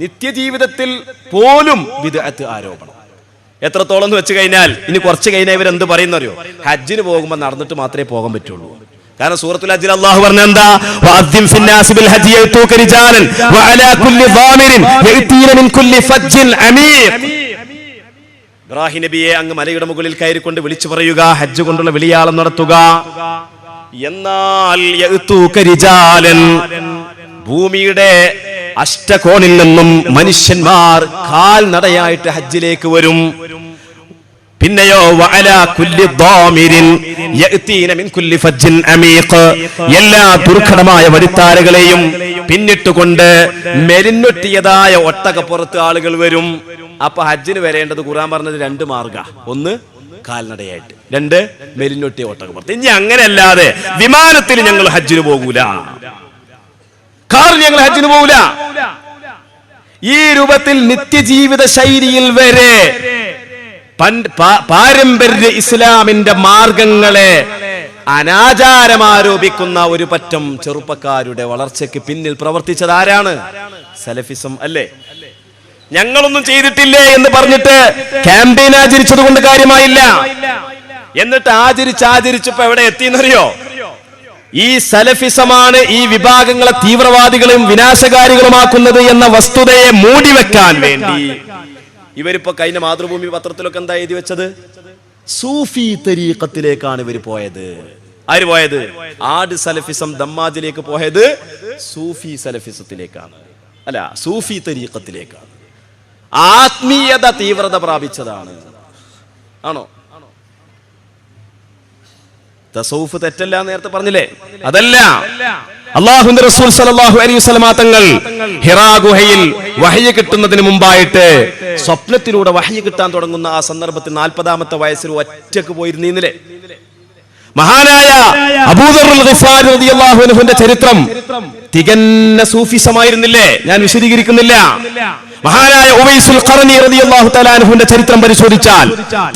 നിത്യജീവിതത്തിൽ പോലും ബിദ്അത്ത് ആരോപണം. എത്രത്തോളം എന്ന് വെച്ച് കഴിഞ്ഞാൽ ഇനി കുറച്ച് കഴിഞ്ഞാൽ ഇവരെന്ത് പറയുന്നറിയോ? ഹജ്ജിന് പോകുമ്പോൾ നടന്നിട്ട് മാത്രമേ പോകാൻ പറ്റുള്ളൂ. കാരണം സൂറത്തുൽ ഹജ്ജിൽ അല്ലാഹു പറഞ്ഞ എന്താ? വഅദ്ദിം ഫിന്നാസി ബിൽ ഹജ്ജി യഅതൂക റിജാലൻ വഅലാ കുല്ലി ളാമിരിൻ യഅതീന മിൻ കുല്ലി ഫജ്ജിൻ അമീഖ്. ഇബ്രാഹിം നബിയെ അങ്ങ് മലയുടെ മുകളിൽ കയറിക്കൊണ്ട് വിളിച്ചു പറയുക, ഹജ്ജ് കൊണ്ടുള്ള വിളിയാളം നടത്തുക. എന്നാൽ യഅതൂക റിജാലൻ, ഭൂമിയുടെ അഷ്ടകോണിൽ നിന്നും മനുഷ്യന്മാർ കാൽനടയായിട്ട് ഹജ്ജിലേക്ക് വരും. പിന്നെയോ വഅലാ കുല്ലി ളാമിരിൻ യഅതീന മിൻ കുല്ലി ഫജ്ജിൻ അമീഖ്, എല്ലാ ദുർഘടമായ വഴിത്താരകളെയും പിന്നിട്ടുകൊണ്ട് മെലിഞ്ഞൊട്ടിയതായ ഒട്ടകപ്പുറത്ത് ആളുകൾ വരും. അപ്പൊ ഹജ്ജിന് വരേണ്ടത് ഖുർആൻ പറഞ്ഞത് രണ്ട് മാർഗ: ഒന്ന് കാൽനടയായിട്ട്, രണ്ട് മെലിഞ്ഞൊട്ടിയ ഒട്ടകപ്പുറത്ത്. ഇനി അങ്ങനെയല്ലാതെ വിമാനത്തിൽ ഞങ്ങൾ ഹജ്ജിന് പോകൂല, കാറിൽ ഞങ്ങൾ ഹജ്ജിന് പോകൂല. ഈ രൂപത്തിൽ നിത്യജീവിത ശൈലിയിൽ വരെ പാരമ്പര്യ ഇസ്ലാമിന്റെ മാർഗങ്ങളെ അനാചാരമാരോപിക്കുന്ന ഒരു പറ്റം ചെറുപ്പക്കാരുടെ വളർച്ചയ്ക്ക് പിന്നിൽ പ്രവർത്തിച്ചത് ആരാണ്? സലഫിസം അല്ലേ? ഞങ്ങളൊന്നും ചെയ്തിട്ടില്ലേ എന്ന് പറഞ്ഞിട്ട് ക്യാമ്പയിൻ ആചരിച്ചത് കൊണ്ട് കാര്യമായില്ല. എന്നിട്ട് ആചരിച്ചപ്പോ എവിടെ എത്തിയെന്നറിയോ? ഈ സലഫിസമാണ് ഈ വിഭാഗങ്ങളെ തീവ്രവാദികളും വിനാശകാരികളുമാക്കുന്നത് എന്ന വസ്തുതയെ മൂടിവെക്കാൻ വേണ്ടി ഇവരിപ്പോ കഴിഞ്ഞ മാതൃഭൂമി പത്രത്തിലൊക്കെ എന്താ എഴുതി വെച്ചത്? സൂഫി തരീഖത്തിലേക്കാണ് ഇവർ പോയത്. ആര് പോയത്? ആട് സലഫിസം ദമ്മാജിലേക്ക് പോയത് സൂഫി സലഫിസത്തിലേക്കാണ്, അല്ല സൂഫി തരീഖത്തിലേക്കാണ്. ആത്മീയത തീവ്രത പ്രാപിച്ചതാണ്. ആണോ? തസൗഫ് തെറ്റല്ല നേരത്തെ പറഞ്ഞില്ലേ? അതല്ല. അല്ലാഹുവിന്റെ റസൂൽ സല്ലല്ലാഹു അലൈഹി വസല്ലമ തങ്ങൾ ഹിറാ ഗുഹയിൽ വഹ്യ് കിട്ടുന്നതിന് മുമ്പായിട്ട് സ്വപ്നത്തിലൂടെ വഹ്യ് കിട്ടാൻ തുടങ്ങുന്ന ആ സന്ദർഭത്തിൽ 40-ാമത്തെ വയസ്സിൽ ഒറ്റക്ക് പോയിരുന്നില്ലേ? മഹാനായ അബൂദർ ഗിഫാരി റളിയല്ലാഹു അൻഹുവിന്റെ ചരിത്രം തികഞ്ഞ സൂഫിസമായിരുന്നില്ലേ? ഞാൻ വിശദീകരിക്കുന്നില്ല. മഹാനായ ഉവൈസുൽ ഖർനി റളിയല്ലാഹു തആല അൻഹുവിന്റെ ചരിത്രം പരിശോധിച്ചാൽ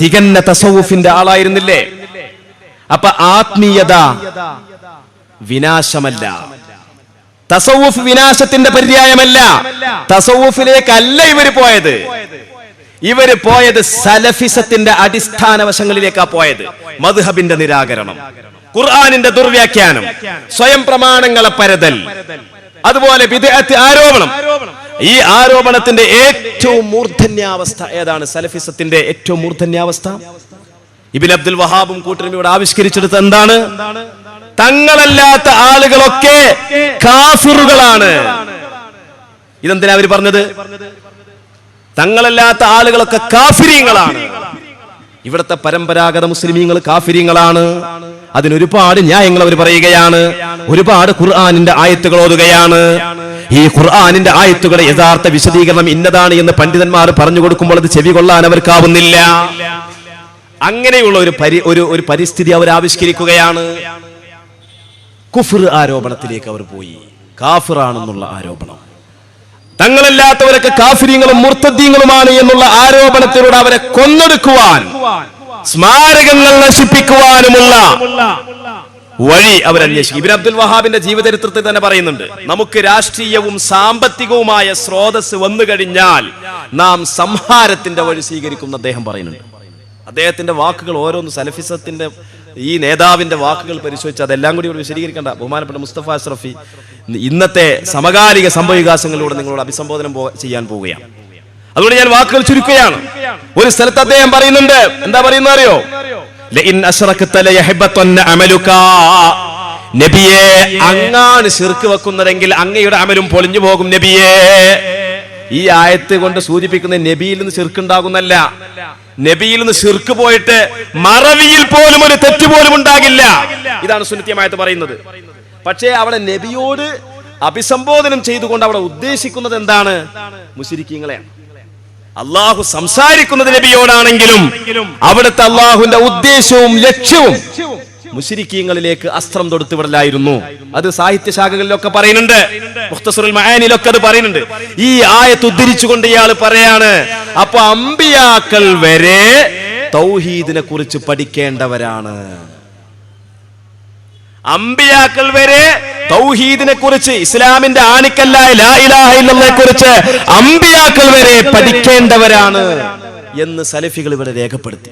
തികഞ്ഞ തസൗഫിന്റെ ആളായിരുന്നില്ലേ? അപ്പൊ ആത്മീയത വിനാശമല്ല, തസൗഫ് വിനാശത്തിന്റെ പര്യായമല്ല. തസൗഫിലേക്കല്ല ഇവര് പോയത് സലഫിസത്തിന്റെ അടിസ്ഥാന വശങ്ങളിലേക്കാ പോയത്. മദ്ഹബിന്റെ നിരാകരണം, ഖുർആനിന്റെ ദുർവ്യാഖ്യാനം, സ്വയം പ്രമാണങ്ങളെ പരതൽ, അതുപോലെ ബിദ്അത്ത് ആരോപണം. ഈ ആരോപണത്തിന്റെ ഏറ്റവും മൂർധന്യാവസ്ഥ ഏതാണ്? സലഫിസത്തിന്റെ ഏറ്റവും മൂർധന്യാവസ്ഥ ഇബ്നു അബ്ദുൽ വഹാബും കൂട്ടരും ഇവിടെ ആവിഷ്കരിച്ചെടുത്ത എന്താണ്? തങ്ങളല്ലാത്ത ആളുകളൊക്കെ കാഫിറുകളാണ്. ഇതെന്തിനാ അവർ പറഞ്ഞത്? തങ്ങളല്ലാത്ത ആളുകളൊക്കെ കാഫിരീങ്ങളാണ്. ഇവിടുത്തെ പരമ്പരാഗത മുസ്ലിമീങ്ങൾ കാഫിരീങ്ങളാണ്. അതിനൊരുപാട് ന്യായങ്ങൾ അവർ പറയുകയാണ്. ഒരുപാട് ഖുർആനിന്റെ ആയത്തുകൾ ഓതുകയാണ്. ഈ ഖുർആനിന്റെ ആയത്തുകളുടെ യഥാർത്ഥ വിശദീകരണം ഇന്നതാണ് എന്ന് പണ്ഡിതന്മാർ പറഞ്ഞു കൊടുക്കുമ്പോൾ അത് ചെവി കൊള്ളാൻ അവർക്കാവുന്നില്ല. അങ്ങനെയുള്ള ഒരു പരിസ്ഥിതി അവർ ആവിഷ്കരിക്കുകയാണ്. കുഫ്ർ ആരോപണത്തിലേക്ക് അവർ പോയി. കാഫിറാണെന്നുള്ള ആരോപണം, തങ്ങളല്ലാത്തവരൊക്കെ കാഫിരീങ്ങളും മുർത്തദ്ദീങ്ങളുമാണ് എന്നുള്ള ആരോപണത്തിലൂടെ അവരെ കൊന്നൊടുക്കുവാൻ, സ്മാരകങ്ങൾ നശിപ്പിക്കുവാനുമുള്ള വഴി അവരന്വേഷിക്കും. ഇബ്നു അബ്ദുൽ വഹാബിന്റെ ജീവചരിത്രത്തിൽ തന്നെ പറയുന്നുണ്ട്, നമുക്ക് രാഷ്ട്രീയവും സാമ്പത്തികവുമായ സ്രോതസ് വന്നു കഴിഞ്ഞാൽ നാം സംഹാരത്തിന്റെ വഴി സ്വീകരിക്കും അദ്ദേഹം പറയുന്നുണ്ട്. അദ്ദേഹത്തിന്റെ വാക്കുകൾ ഓരോന്ന് സലഫിസത്തിന്റെ ഈ നേതാവിന്റെ വാക്കുകൾ പരിശോധിച്ച് അതെല്ലാം കൂടി ഇവിടെ വിശദീകരിക്കേണ്ട. ബഹുമാനപ്പെട്ട മുസ്തഫ അഷ്റഫി ഇന്നത്തെ സമകാലിക സംഭവവികാസങ്ങളിലൂടെ നിങ്ങളോട് അഭിസംബോധന ചെയ്യാൻ പോവുകയാണ്. അതുകൊണ്ട് ഞാൻ വാക്കുകൾ ചുരുക്കുകയാണ്. ഒരു സ്ഥലത്ത് അദ്ദേഹം പറയുന്നുണ്ട്, എന്താ പറയുന്നത് അറിയോ? നബിയെ, അങ്ങാണ് ശിർക്ക് വെക്കുന്നതെങ്കിൽ അങ്ങയുടെ അമലും പൊളിഞ്ഞു പോകും നബിയെ. ഈ ആയത്ത് കൊണ്ട് സൂചിപ്പിക്കുന്ന നബിയിൽ നിന്ന് ശിർക്ക് ഉണ്ടാകുന്നല്ല. നബിയിൽ നിന്ന് ശിർക്ക് പോയിട്ട് മറവിയിൽ പോലും ഒരു തെറ്റ് പോലും ഉണ്ടാകില്ല. ഇതാണ് സുന്നത്തിയമായത് പറയുന്നത്. പക്ഷേ അവിടെ നബിയോട് അഭിസംബോധനം ചെയ്തുകൊണ്ട് അവിടെ ഉദ്ദേശിക്കുന്നത് എന്താണ്? മുശ്രിക്കീങ്ങളെയാണ്. അള്ളാഹു സംസാരിക്കുന്നത് നബിയോടാണെങ്കിലും അവിടുത്തെ അള്ളാഹുവിന്റെ ഉദ്ദേശവും ലക്ഷ്യവും മുശ്രിക്കീങ്ങളിലേക്ക് അസ്ത്രം തൊടുത്തു വിടലായിരുന്നു. അത് സാഹിത്യശാഖകളിലൊക്കെ പറയുന്നുണ്ട്, മുഖ്തസറുൽ മആനിയിലൊക്കെ അത് പറയുന്നുണ്ട്. ഈ ആയത്ത് ഉദ്ധരിച്ചുകൊണ്ട് ഇയാൾ പറയാണ്, അപ്പൊ അമ്പിയാക്കൾ വരെ തൗഹീദിനെ കുറിച്ച് പഠിക്കേണ്ടവരാണ്. അമ്പിയാക്കൾ വരെ തൗഹീദിനെ കുറിച്ച്, ഇസ്ലാമിന്റെ ആണിക്കല്ലായ ലാ ഇലാഹ ഇല്ലല്ലാഹയെ കുറിച്ച് അമ്പിയാക്കൾ വരെ പഠിക്കേണ്ടവരാണ് എന്ന് സലഫികൾ ഇവിടെ രേഖപ്പെടുത്തി.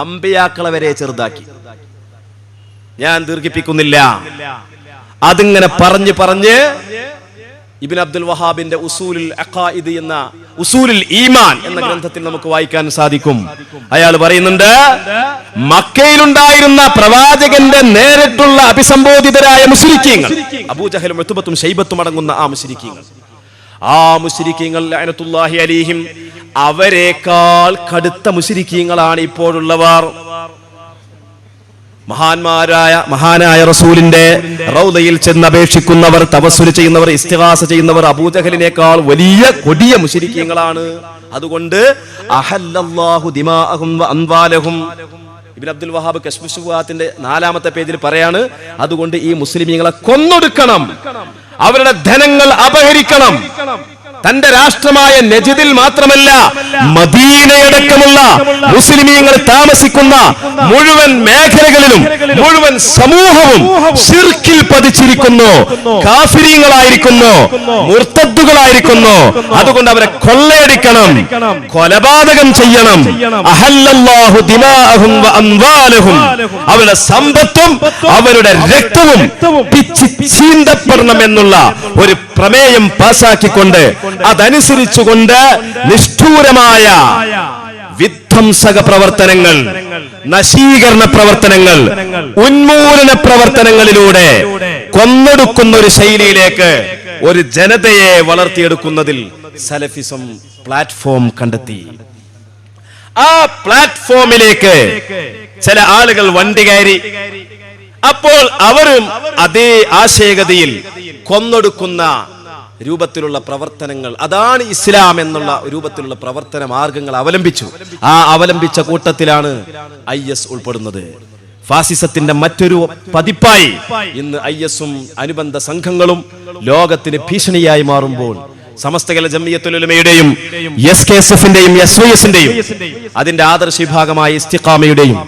അമ്പിയാക്കളെ വരെ ചെറുതാക്കി. ഞാൻ ദീർഘിപ്പിക്കുന്നില്ല. അതിങ്ങനെ പറഞ്ഞ് ഇബ്നു അബ്ദുൽ വഹാബിന്റെ ഉസൂലുൽ അഖായിദ് എന്ന ഉസൂലുൽ ഈമാൻ എന്ന ഗ്രന്ഥത്തിൽ നമുക്ക് വായിക്കാൻ സാധിക്കും. അയാൾ പറയുന്നുണ്ട്, മക്കയിലുണ്ടായിരുന്ന പ്രവാചകന്റെ നേരിട്ടുള്ള അഭിസംബോധിതരായ മുശ്രിക്കീങ്ങൾ, അബൂജഹലും ഉത്ബത്തും ശൈബത്തും അടങ്ങുന്ന ആ മുശ്രിക്കീങ്ങൾ ലഅനത്തുല്ലാഹി അലൈഹിം, അവരെക്കാൾ കടുത്ത മുശ്രിക്കീങ്ങളാണ് ഇപ്പോഴുള്ളവർ. മഹാനായ റസൂലിന്റെ റൗദയിൽ ചെന്നപേക്ഷിക്കുന്നവർ, തവസ്സുൽ ചെയ്യുന്നവർ, ഇസ്തിഗാസ ചെയ്യുന്നവർ അബൂജഹലിനേക്കാൾ വലിയ കൊടിയ മുശ്രിക്കീങ്ങളാണ്. അതുകൊണ്ട് അഹല്ലല്ലാഹു ദിമാഅഹും വ അംവാലഹും. ഇബ്നു അബ്ദുൽ വഹാബ് കശ്ഫുശ് ശുബഹാത്തിന്റെ 4-ാമത്തെ പേജിൽ പറയാണ്, അതുകൊണ്ട് ഈ മുസ്ലിമീങ്ങളെ കൊന്നൊടുക്കണം, അവരുടെ ധനങ്ങൾ അപഹരിക്കണം. തന്റെ രാഷ്ട്രമായ നജ്ദിൽ മാത്രമല്ല, മദീനയടക്കമുള്ള മുസ്ലിമീങ്ങൾ താമസിക്കുന്ന മുഴുവൻ മേഖലകളിലും മുഴുവൻ സമൂഹവും ശിർക്കിൽ പതിച്ചിരിക്കുന്നു, കാഫിരീങ്ങളായിരിക്കുന്നു, മുർത്തദ്ദുകളായിരിക്കുന്നു. അതുകൊണ്ട് അവരെ കൊള്ളയടിക്കണം, കൊലപാതകം ചെയ്യണം. അഹല്ലല്ലാഹു ദിമാഅഹും വ അംവാലഹും, അവരുടെ സമ്പത്തും അവരുടെ രക്തവും ചീന്തപ്പെടണം എന്നുള്ള ഒരു പ്രമേയം പാസാക്കിക്കൊണ്ട് അതനുസരിച്ചുകൊണ്ട് നിഷ്ഠൂരമായ വിധ്വംസക പ്രവർത്തനങ്ങൾ, നശീകരണ പ്രവർത്തനങ്ങൾ, ഉന്മൂലന പ്രവർത്തനങ്ങളിലൂടെ കൊന്നൊടുക്കുന്ന ഒരു ശൈലിയിലേക്ക് ഒരു ജനതയെ വളർത്തിയെടുക്കുന്നതിൽ സലഫിസം പ്ലാറ്റ്ഫോം കണ്ടെത്തി. ആ പ്ലാറ്റ്ഫോമിലേക്ക് ചില ആളുകൾ വണ്ടി കയറി. അപ്പോൾ അവരും അതേ ആശയഗതിയിൽ കൊന്നൊടുക്കുന്ന രൂപത്തിലുള്ള പ്രവർത്തനങ്ങൾ, അതാണ് ഇസ്ലാം എന്നുള്ള രൂപത്തിലുള്ള പ്രവർത്തന മാർഗങ്ങൾ അവലംബിച്ചു. ആ അവലംബിച്ച കൂട്ടത്തിലാണ് IS ഉൾപ്പെടുന്നത്. ഫാസിസത്തിന്റെ മറ്റൊരു പതിപ്പായി ഇന്ന് IS-ഉം അനുബന്ധ സംഘങ്ങളും ലോകത്തിന് ഭീഷണിയായി മാറുമ്പോൾ സമസ്ത കേരള ജംഇയ്യത്തുൽ ഉലമയുടെയും SKSF-ന്റെയും SYS-ന്റെയും അതിന്റെ ആദർശ വിഭാഗമായ ഇസ്തിഖാമയുടെയും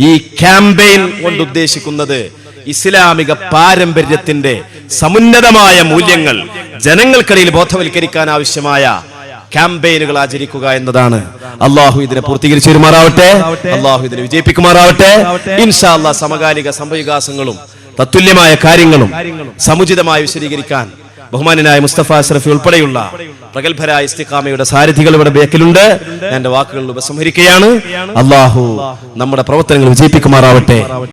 ഈ ക്യാമ്പയിൻ കൊണ്ട് ഉദ്ദേശിക്കുന്നത് ഇസ്ലാമിക പാരമ്പര്യത്തിന്റെ സമുന്നതമായ മൂല്യങ്ങൾ ജനങ്ങൾക്കിടയിൽ ബോധവൽക്കരിക്കാൻ ആവശ്യമായ ക്യാമ്പയിനുകൾ ആചരിക്കുക എന്നതാണ്. അള്ളാഹു ഇതിനെ പൂർത്തീകരിച്ചു വരുമാറാവട്ടെ, അള്ളാഹു ഇതിനെ വിജയിപ്പിക്കുമാറാവട്ടെ. ഇൻഷാ അല്ലാഹ് സമകാലിക സംഭവവികാസങ്ങളും തത്തുല്യമായ കാര്യങ്ങളും സമുചിതമായി വിശദീകരിക്കാൻ ബഹുമാനായ മുസ്തഫ അഷ്റഫി ഉൾപ്പെടെയുള്ള പ്രഗത്ഭരായ ഇസ്തിഖാമയുടെ സാരഥികൾ ഇവിടെ ബേക്കിലുണ്ട്. എന്റെ വാക്കുകൾ ഉപസംഹരിക്കുകയാണ്. അള്ളാഹു നമ്മുടെ പ്രവർത്തനങ്ങൾ വിജയിപ്പിക്കുമാറാവട്ടെ.